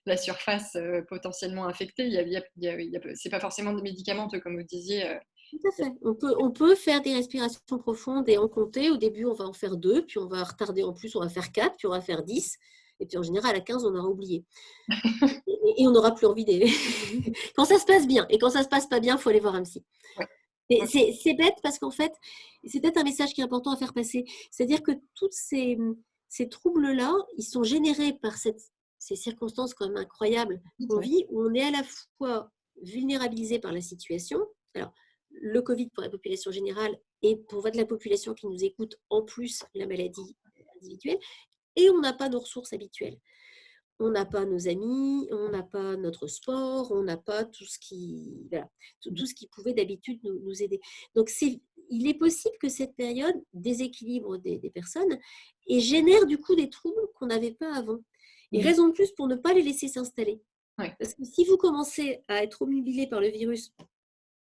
la surface potentiellement infectée. C'est pas forcément des médicamenteux, comme vous disiez. Tout à fait. On peut faire des respirations profondes et en compter. Au début, on va en faire 2, puis on va retarder en plus, on va faire 4, puis on va faire 10. Et puis en général, à 15, on aura oublié. et on n'aura plus envie quand ça se passe bien. Et quand ça se passe pas bien, il faut aller voir un psy. Ouais. C'est bête parce qu'en fait, c'est peut-être un message qui est important à faire passer. C'est-à-dire que tous ces troubles-là, ils sont générés par ces circonstances quand même incroyables qu'on vit, où on est à la fois vulnérabilisé par la situation. Alors, le Covid pour la population générale et pour la population qui nous écoute, en plus la maladie individuelle, et on n'a pas nos ressources habituelles. on n'a pas nos amis, on n'a pas notre sport, on n'a pas tout ce qui, voilà, tout ce qui pouvait d'habitude nous aider. Donc, il est possible que cette période déséquilibre des personnes et génère du coup des troubles qu'on n'avait pas avant. Et raison de plus pour ne pas les laisser s'installer. Ouais. Parce que si vous commencez à être obnubilé par le virus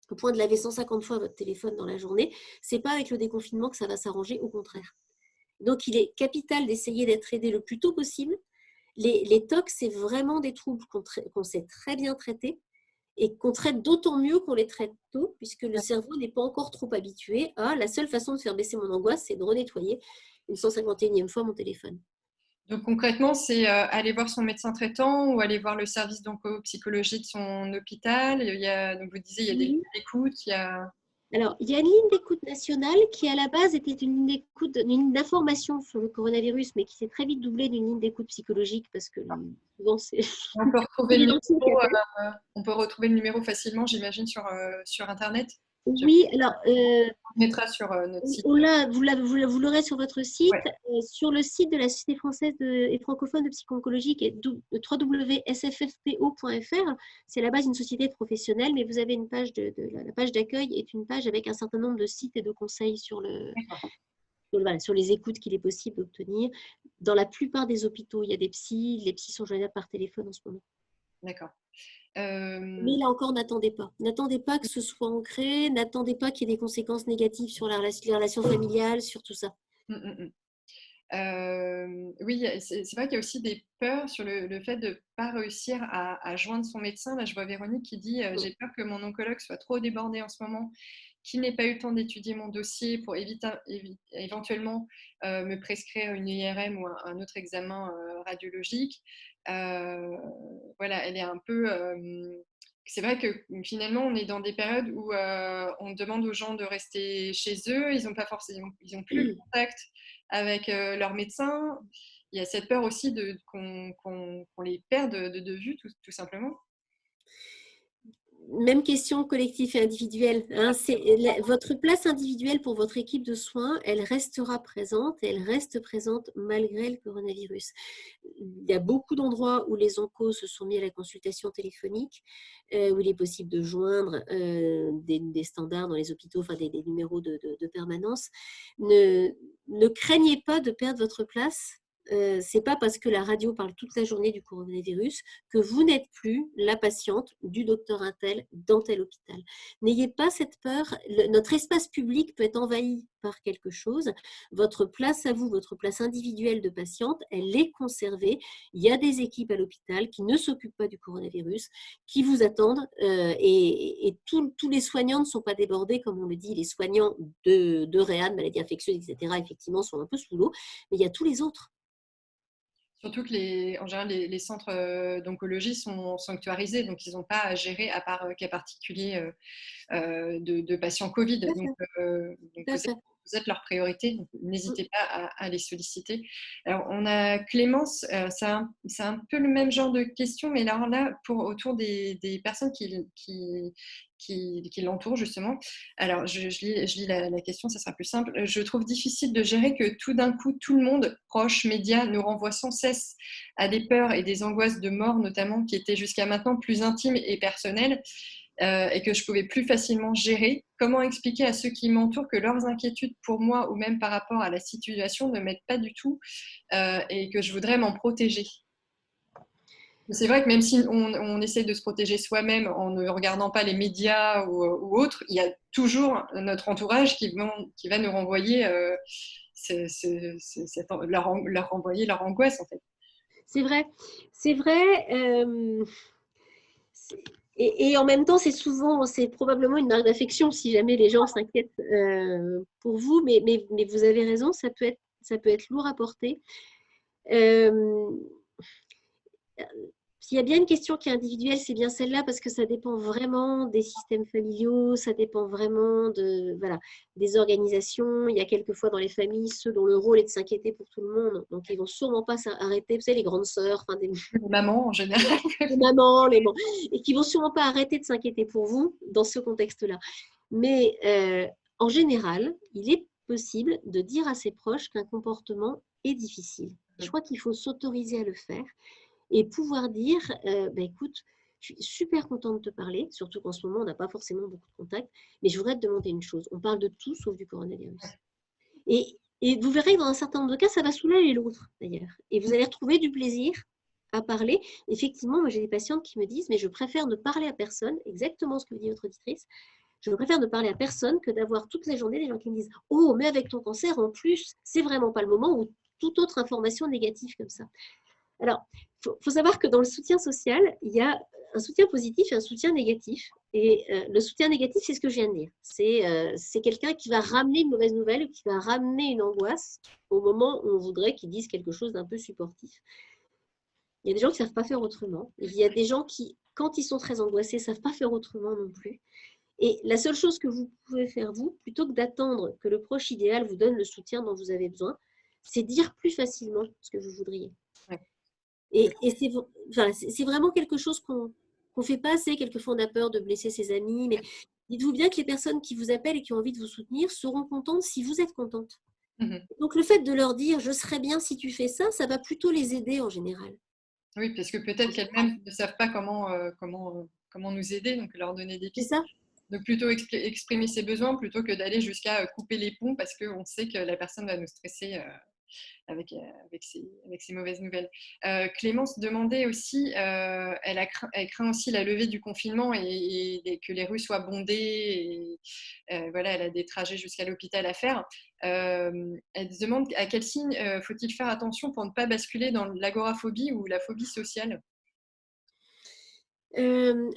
au point de laver 150 fois votre téléphone dans la journée, c'est pas avec le déconfinement que ça va s'arranger, au contraire. Donc, il est capital d'essayer d'être aidé le plus tôt possible. Les TOC, c'est vraiment des troubles qu'on sait très bien traiter et qu'on traite d'autant mieux qu'on les traite tôt, puisque le cerveau n'est pas encore trop habitué à la seule façon de faire baisser mon angoisse, c'est de renettoyer une 151e fois mon téléphone. Donc concrètement, c'est aller voir son médecin traitant ou aller voir le service d'oncopsychologie de son hôpital. Donc vous disiez, il y a des lignes d'écoute, Alors, il y a une ligne d'écoute nationale qui, à la base, était une ligne d'information sur le coronavirus, mais qui s'est très vite doublée d'une ligne d'écoute psychologique parce que souvent, c'est. On peut retrouver le numéro facilement, j'imagine, sur Internet. Oui, alors. On mettra sur notre site. Vous l'aurez sur votre site, ouais. Sur le site de la Société française et francophone de psycho-oncologie, qui est www.sffpo.fr. C'est à la base une société professionnelle, mais vous avez une page la page d'accueil est une page avec un certain nombre de sites et de conseils sur les écoutes qu'il est possible d'obtenir. Dans la plupart des hôpitaux, il y a des psys. Les psys sont joignables par téléphone en ce moment. D'accord. Mais là encore, n'attendez pas. N'attendez pas que ce soit ancré, n'attendez pas qu'il y ait des conséquences négatives sur les relations familiales, sur tout ça. Oui, c'est vrai qu'il y a aussi des peurs sur le fait de ne pas réussir à joindre son médecin. Là, je vois Véronique qui dit j'ai peur que mon oncologue soit trop débordé en ce moment, qu'il n'ait pas eu le temps d'étudier mon dossier pour éventuellement me prescrire une IRM ou un autre examen radiologique. Voilà, elle est un peu. C'est vrai que finalement, on est dans des périodes où on demande aux gens de rester chez eux. Ils n'ont pas forcément, ils n'ont plus le contact avec leur médecin. Il y a cette peur aussi qu'on les perde de vue, tout simplement. Même question collectif et individuel. Hein, votre place individuelle pour votre équipe de soins, elle restera présente et elle reste présente malgré le coronavirus. Il y a beaucoup d'endroits où les oncos se sont mis à la consultation téléphonique, où il est possible de joindre des standards dans les hôpitaux, enfin des numéros de permanence. Ne craignez pas de perdre votre place. C'est pas parce que la radio parle toute la journée du coronavirus que vous n'êtes plus la patiente du docteur Intel dans tel hôpital. N'ayez pas cette peur. Notre espace public peut être envahi par quelque chose. Votre place à vous, votre place individuelle de patiente, elle est conservée. Il y a des équipes à l'hôpital qui ne s'occupent pas du coronavirus, qui vous attendent et tous les soignants ne sont pas débordés, comme on le dit. Les soignants de réa, de maladies infectieuses, etc., effectivement, sont un peu sous l'eau, mais il y a tous les autres. Surtout que en général, les centres d'oncologie sont sanctuarisés, donc ils n'ont pas à gérer, à part cas particuliers de patients Covid. Donc vous êtes leur priorité, donc n'hésitez pas à les solliciter. Alors, on a Clémence, c'est un peu le même genre de question, mais alors là, autour des personnes qui l'entourent, justement. Alors, je lis la question, ça sera plus simple. Je trouve difficile de gérer que tout d'un coup, tout le monde, proche, médias, nous renvoie sans cesse à des peurs et des angoisses de mort, notamment, qui étaient jusqu'à maintenant plus intimes et personnelles. Et que je pouvais plus facilement gérer. Comment expliquer à ceux qui m'entourent que leurs inquiétudes pour moi ou même par rapport à la situation ne m'aident pas du tout et que je voudrais m'en protéger? C'est vrai que même si on essaie de se protéger soi-même en ne regardant pas les médias ou autres, il y a toujours notre entourage qui va nous renvoyer leur renvoyer leur angoisse, en fait. C'est vrai. Et en même temps, c'est probablement une marque d'affection si jamais les gens s'inquiètent pour vous, mais vous avez raison, ça peut être lourd à porter. S'il y a bien une question qui est individuelle, c'est bien celle-là, parce que ça dépend vraiment des systèmes familiaux, ça dépend vraiment des organisations. Il y a quelquefois dans les familles ceux dont le rôle est de s'inquiéter pour tout le monde, donc ils ne vont sûrement pas s'arrêter, vous savez, les grandes sœurs, les mamans en général. Les mamans, et qui ne vont sûrement pas arrêter de s'inquiéter pour vous dans ce contexte-là. Mais en général, il est possible de dire à ses proches qu'un comportement est difficile. Je crois qu'il faut s'autoriser à le faire. et pouvoir dire, écoute, je suis super contente de te parler, surtout qu'en ce moment, on n'a pas forcément beaucoup de contacts, mais je voudrais te demander une chose. On parle de tout sauf du coronavirus. Et vous verrez que dans un certain nombre de cas, ça va soulager l'autre, d'ailleurs. Et vous allez retrouver du plaisir à parler. Effectivement, moi, j'ai des patientes qui me disent, mais je préfère ne parler à personne, exactement ce que vous dit votre auditrice, je préfère ne parler à personne que d'avoir toutes les journées des gens qui me disent « Oh, mais avec ton cancer, en plus, c'est vraiment pas le moment » ou toute autre information négative comme ça. Alors, faut savoir que dans le soutien social, il y a un soutien positif et un soutien négatif. Et le soutien négatif, c'est ce que je viens de dire. C'est quelqu'un qui va ramener une mauvaise nouvelle ou qui va ramener une angoisse au moment où on voudrait qu'il dise quelque chose d'un peu supportif. Il y a des gens qui ne savent pas faire autrement. Il y a des gens qui, quand ils sont très angoissés, ne savent pas faire autrement non plus. Et la seule chose que vous pouvez faire, vous, plutôt que d'attendre que le proche idéal vous donne le soutien dont vous avez besoin, c'est dire plus facilement ce que vous voudriez. Ouais. Et c'est vraiment quelque chose qu'on ne fait pas assez. Quelquefois, on a peur de blesser ses amis. Mais dites-vous bien que les personnes qui vous appellent et qui ont envie de vous soutenir seront contentes si vous êtes contente. Donc, le fait de leur dire « je serais bien si tu fais ça », ça va plutôt les aider en général. Oui, parce que peut-être qu'elles-mêmes ne savent pas comment nous aider, donc leur donner des pistes. C'est ça. Donc plutôt exprimer ses besoins plutôt que d'aller jusqu'à couper les ponts parce qu'on sait que la personne va nous stresser avec ses mauvaises nouvelles. Clémence demandait aussi, elle craint aussi la levée du confinement et que les rues soient bondées. Et, voilà, elle a des trajets jusqu'à l'hôpital à faire. Elle se demande à quel signe faut-il faire attention pour ne pas basculer dans l'agoraphobie ou la phobie sociale.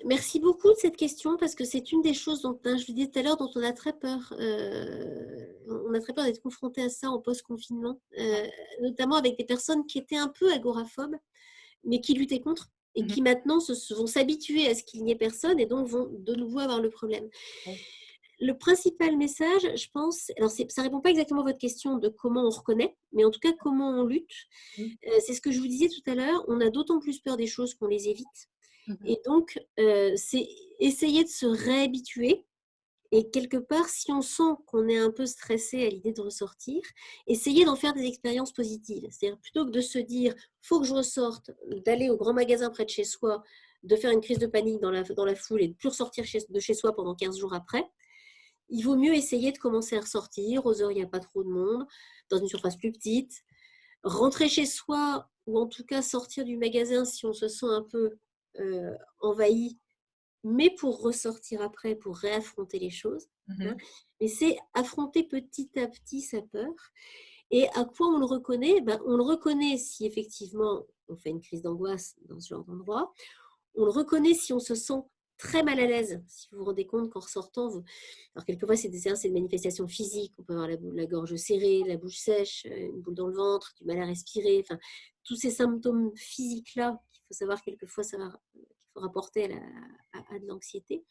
Merci beaucoup de cette question parce que c'est une des choses dont, je vous disais tout à l'heure, dont on a très peur. On a très peur d'être confronté à ça en post-confinement, notamment avec des personnes qui étaient un peu agoraphobes, mais qui luttaient contre et qui maintenant vont s'habituer à ce qu'il n'y ait personne et donc vont de nouveau avoir le problème. Le principal message, je pense, alors ça ne répond pas exactement à votre question de comment on reconnaît, mais en tout cas comment on lutte. C'est ce que je vous disais tout à l'heure, on a d'autant plus peur des choses qu'on les évite. Et donc, c'est essayer de se réhabituer. Et quelque part, si on sent qu'on est un peu stressé à l'idée de ressortir, essayer d'en faire des expériences positives. C'est-à-dire, plutôt que de se dire « faut que je ressorte », d'aller au grand magasin près de chez soi, de faire une crise de panique dans la foule et de ne plus ressortir de chez soi pendant 15 jours après, il vaut mieux essayer de commencer à ressortir aux heures où il n'y a pas trop de monde, dans une surface plus petite, rentrer chez soi ou en tout cas sortir du magasin si on se sent un peu envahi, mais pour ressortir après, pour réaffronter les choses. Hein. Mais c'est affronter petit à petit sa peur. Et à quoi on le reconnaît? On le reconnaît si effectivement on fait une crise d'angoisse dans ce genre d'endroit. On le reconnaît si on se sent très mal à l'aise. Si vous vous rendez compte qu'en ressortant, alors quelquefois c'est des manifestations physiques. On peut avoir la gorge serrée, la bouche sèche, une boule dans le ventre, du mal à respirer. Enfin, tous ces symptômes physiques-là, il faut savoir quelquefois ça va qu'il faut rapporter à de l'anxiété.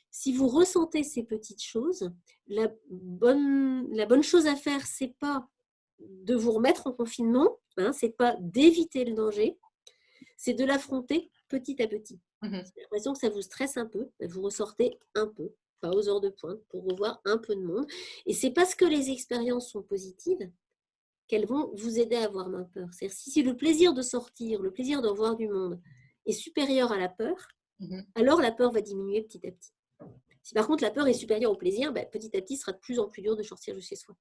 Si vous ressentez ces petites choses, la bonne chose à faire, c'est pas de vous remettre en confinement, c'est pas d'éviter le danger, c'est de l'affronter petit à petit. J'ai l'impression que ça vous stresse un peu, vous ressortez un peu, pas aux heures de pointe, pour revoir un peu de monde. Et c'est parce que les expériences sont positives qu'elles vont vous aider à avoir moins peur. C'est-à-dire, si le plaisir de sortir, le plaisir de revoir du monde est supérieur à la peur, alors la peur va diminuer petit à petit. Si par contre la peur est supérieure au plaisir, petit à petit, ce sera de plus en plus dur de sortir de chez soi.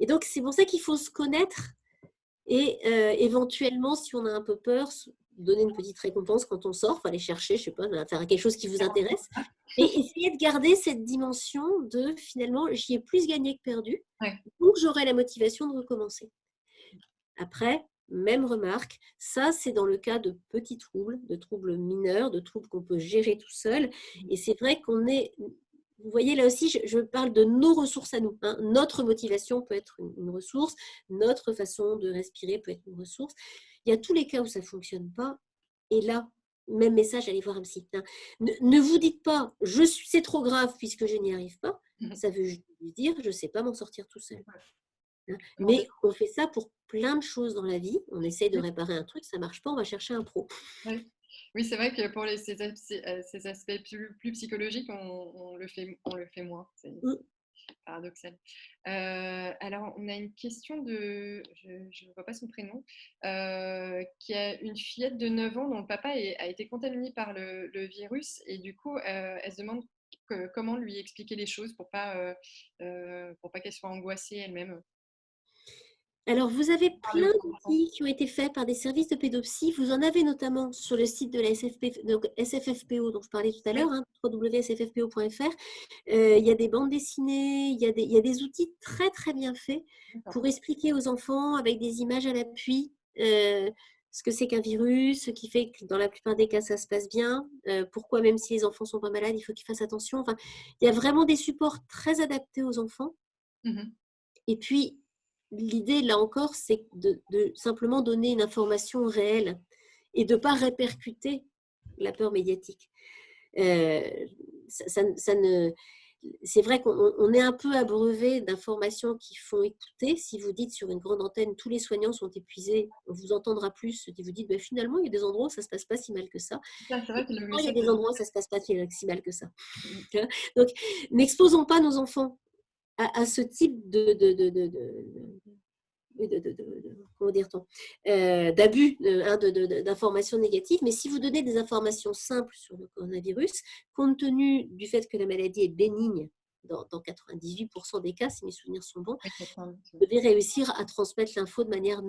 Et donc, c'est pour ça qu'il faut se connaître et éventuellement, si on a un peu peur, donner une petite récompense quand on sort, aller chercher, je sais pas, faire quelque chose qui vous intéresse et essayer de garder cette dimension de finalement, j'y ai plus gagné que perdu, donc j'aurai la motivation de recommencer. Après, même remarque, ça c'est dans le cas de petits troubles, de troubles mineurs, de troubles qu'on peut gérer tout seul. Et c'est vrai qu'on est, vous voyez là aussi, je parle de nos ressources à nous. Notre motivation peut être une ressource, notre façon de respirer peut être une ressource. Il y a tous les cas où ça ne fonctionne pas. Et là, même message, allez voir un psy. Ne vous dites pas, c'est trop grave puisque je n'y arrive pas. Ça veut juste dire, je ne sais pas m'en sortir tout seul. Mais on fait ça pour plein de choses dans la vie. On essaye de réparer un truc, ça ne marche pas, on va chercher un pro. Oui, c'est vrai que pour ces aspects plus psychologiques, on le fait moins. Paradoxal. Alors, on a une question je ne vois pas son prénom, qui a une fillette de 9 ans dont le papa a été contaminé par le virus et du coup, elle se demande comment lui expliquer les choses pour pas qu'elle soit angoissée elle-même. Alors, vous avez Parler plein aux enfants. d'outils qui ont été faits par des services de pédopsie. Vous en avez notamment sur le site de la donc SFFPO, dont je parlais tout à Oui, l'heure, hein, www.sffpo.fr. Il y a des bandes dessinées, il y a des outils très, très bien faits d'accord. pour expliquer aux enfants avec des images à l'appui ce que c'est qu'un virus, ce qui fait que dans la plupart des cas, ça se passe bien. Pourquoi, même si les enfants ne sont pas malades, il faut qu'ils fassent attention. Enfin, il y a vraiment des supports très adaptés aux enfants. Mhm. Et puis, l'idée, là encore, c'est de simplement donner une information réelle et de ne pas répercuter la peur médiatique. Ça ne... C'est vrai qu'on est un peu abreuvé d'informations qui font écouter. Si vous dites sur une grande antenne, tous les soignants sont épuisés, on vous entendra plus. Si vous dites, finalement, il y a des endroits où ça ne se passe pas si mal que ça. C'est vrai que le Il y a message des de... endroits où ça ne se passe pas si mal que ça. Donc, n'exposons pas nos enfants à ce type comment dire-t-on, d'abus d'informations négatives. Mais si vous donnez des informations simples sur le coronavirus, compte tenu du fait que la maladie est bénigne dans 98% des cas, si mes souvenirs sont bons, vous devez réussir à transmettre l'info de manière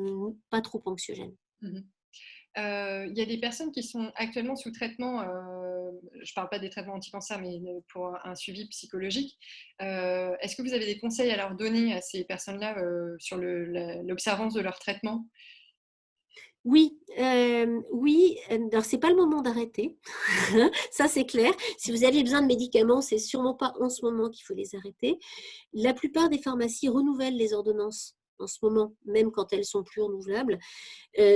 pas trop anxiogène. Mhm. Il y a des personnes qui sont actuellement sous traitement, je ne parle pas des traitements anti-cancer, mais pour un suivi psychologique. Est-ce que vous avez des conseils à leur donner à ces personnes-là sur l'observance de leur traitement? Oui, oui. Alors c'est pas le moment d'arrêter, ça c'est clair. Si vous avez besoin de médicaments, c'est sûrement pas en ce moment qu'il faut les arrêter. La plupart des pharmacies renouvellent les ordonnances en ce moment, même quand elles sont plus renouvelables.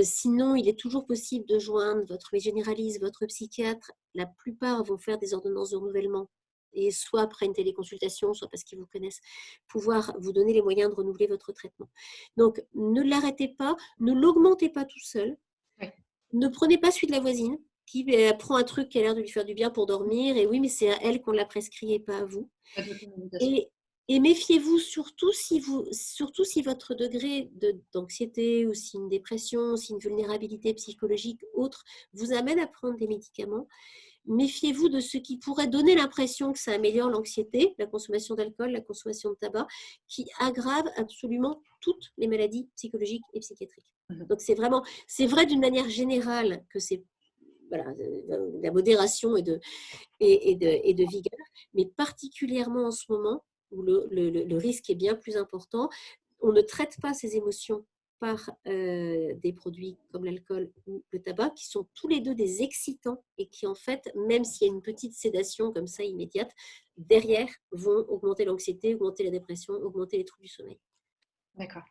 Sinon, il est toujours possible de joindre votre généraliste, votre psychiatre. La plupart vont faire des ordonnances de renouvellement et soit après une téléconsultation, soit parce qu'ils vous connaissent, pouvoir vous donner les moyens de renouveler votre traitement. Donc, ne l'arrêtez pas, ne l'augmentez pas tout seul, Oui. ne prenez pas celui de la voisine qui prend un truc qui a l'air de lui faire du bien pour dormir, et oui, mais c'est à elle qu'on l'a prescrit et pas à vous. Pas d'automédication. Et, et méfiez-vous surtout si votre degré d'anxiété ou si une dépression, si une vulnérabilité psychologique autre vous amène à prendre des médicaments. Méfiez-vous de ce qui pourrait donner l'impression que ça améliore l'anxiété, la consommation d'alcool, la consommation de tabac, qui aggrave absolument toutes les maladies psychologiques et psychiatriques. Donc c'est vrai d'une manière générale que c'est la modération et de vigueur, mais particulièrement en ce moment où le risque est bien plus important. On ne traite pas ces émotions par des produits comme l'alcool ou le tabac, qui sont tous les deux des excitants et qui, en fait, même s'il y a une petite sédation comme ça immédiate, derrière vont augmenter l'anxiété, augmenter la dépression, augmenter les troubles du sommeil. D'accord.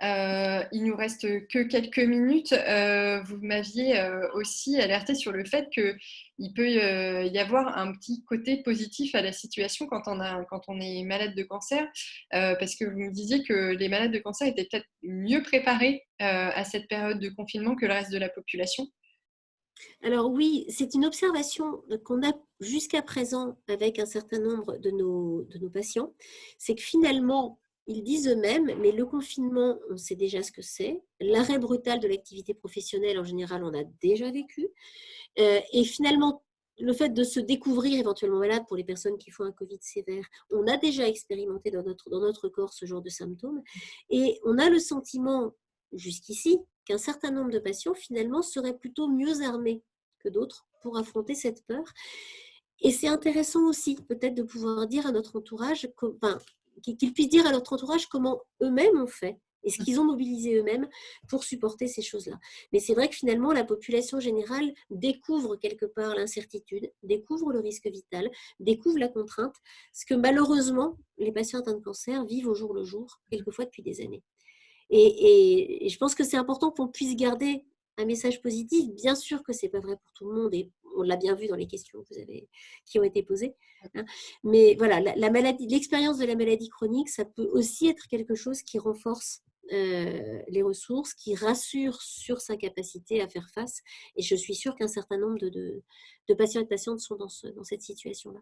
Il nous reste que quelques minutes. Vous m'aviez aussi alerté sur le fait qu'il peut y avoir un petit côté positif à la situation quand on est malade de cancer, parce que vous me disiez que les malades de cancer étaient peut-être mieux préparés à cette période de confinement que le reste de la population. Alors oui, c'est une observation qu'on a jusqu'à présent avec un certain nombre de nos patients, c'est que finalement, ils disent eux-mêmes, mais le confinement, on sait déjà ce que c'est. L'arrêt brutal de l'activité professionnelle, en général, on a déjà vécu. Et finalement, le fait de se découvrir éventuellement malade pour les personnes qui font un Covid sévère, on a déjà expérimenté dans notre corps ce genre de symptômes. Et on a le sentiment, jusqu'ici, qu'un certain nombre de patients, finalement, seraient plutôt mieux armés que d'autres pour affronter cette peur. Et c'est intéressant aussi, peut-être, de pouvoir dire à notre entourage, qu'ils puissent dire à notre entourage comment eux-mêmes ont fait et ce qu'ils ont mobilisé eux-mêmes pour supporter ces choses-là. Mais c'est vrai que finalement, la population générale découvre quelque part l'incertitude, découvre le risque vital, découvre la contrainte, ce que malheureusement, les patients atteints de cancer vivent au jour le jour, quelquefois depuis des années. Et je pense que c'est important qu'on puisse garder un message positif. Bien sûr que ce n'est pas vrai pour tout le monde, et on l'a bien vu dans les questions qui ont été posées. Hein. Mais voilà, l'expérience de la maladie chronique, ça peut aussi être quelque chose qui renforce les ressources, qui rassure sur sa capacité à faire face. Et je suis sûre qu'un certain nombre de patients et de patientes sont dans cette situation-là.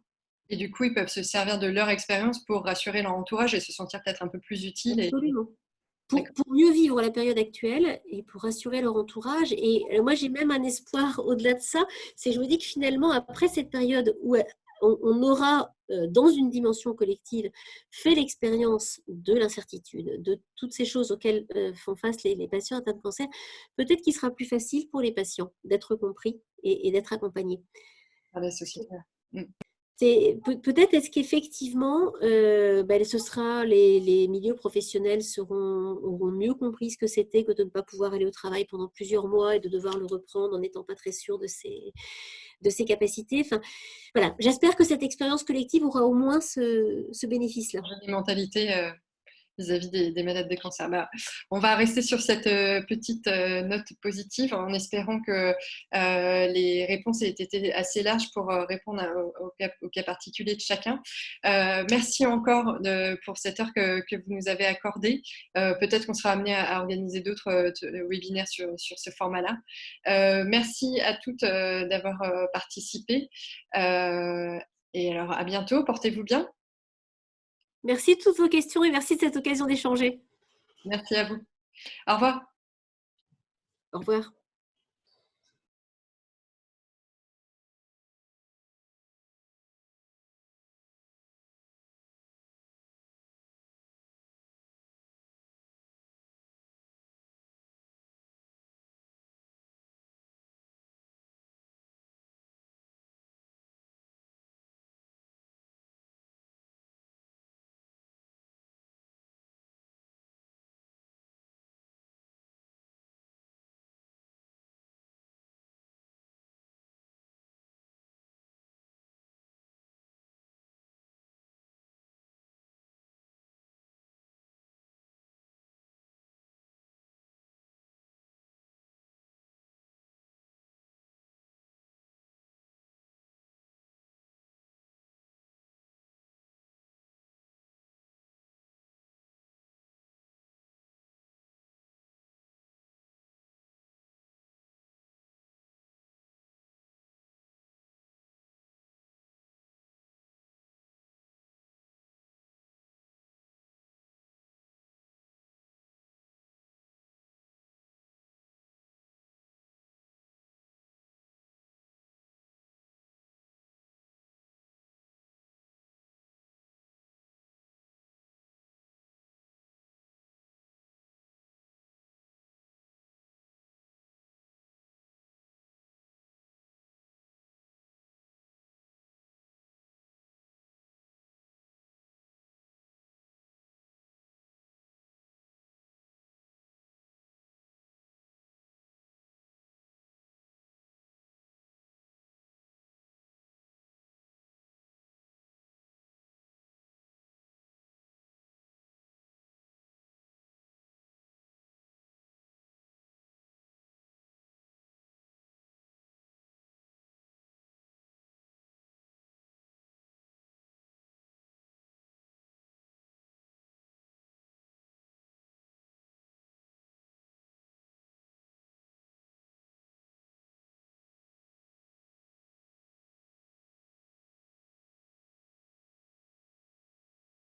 Et du coup, ils peuvent se servir de leur expérience pour rassurer leur entourage et se sentir peut-être un peu plus utiles. Absolument. D'accord. Pour mieux vivre la période actuelle et pour rassurer leur entourage. Et moi, j'ai même un espoir au-delà de ça. C'est je me dis que finalement, après cette période où on aura, dans une dimension collective, fait l'expérience de l'incertitude, de toutes ces choses auxquelles font face les patients atteints de cancer, peut-être qu'il sera plus facile pour les patients d'être compris et d'être accompagnés. Par la société. Mm. Peut-être est-ce qu'effectivement, ce sera les milieux professionnels auront mieux compris ce que c'était que de ne pas pouvoir aller au travail pendant plusieurs mois et de devoir le reprendre en n'étant pas très sûr de ses capacités. Enfin, voilà, j'espère que cette expérience collective aura au moins ce bénéfice-là. Changer les mentalités vis-à-vis des malades de cancer. Bah, on va rester sur cette petite note positive en espérant que les réponses aient été assez larges pour répondre au cas particulier de chacun. Merci encore pour cette heure que vous nous avez accordée. Peut-être qu'on sera amené à organiser d'autres webinaires sur ce format-là. Merci à toutes d'avoir participé. Et alors, à bientôt. Portez-vous bien. Merci de toutes vos questions et merci de cette occasion d'échanger. Merci à vous. Au revoir. Au revoir.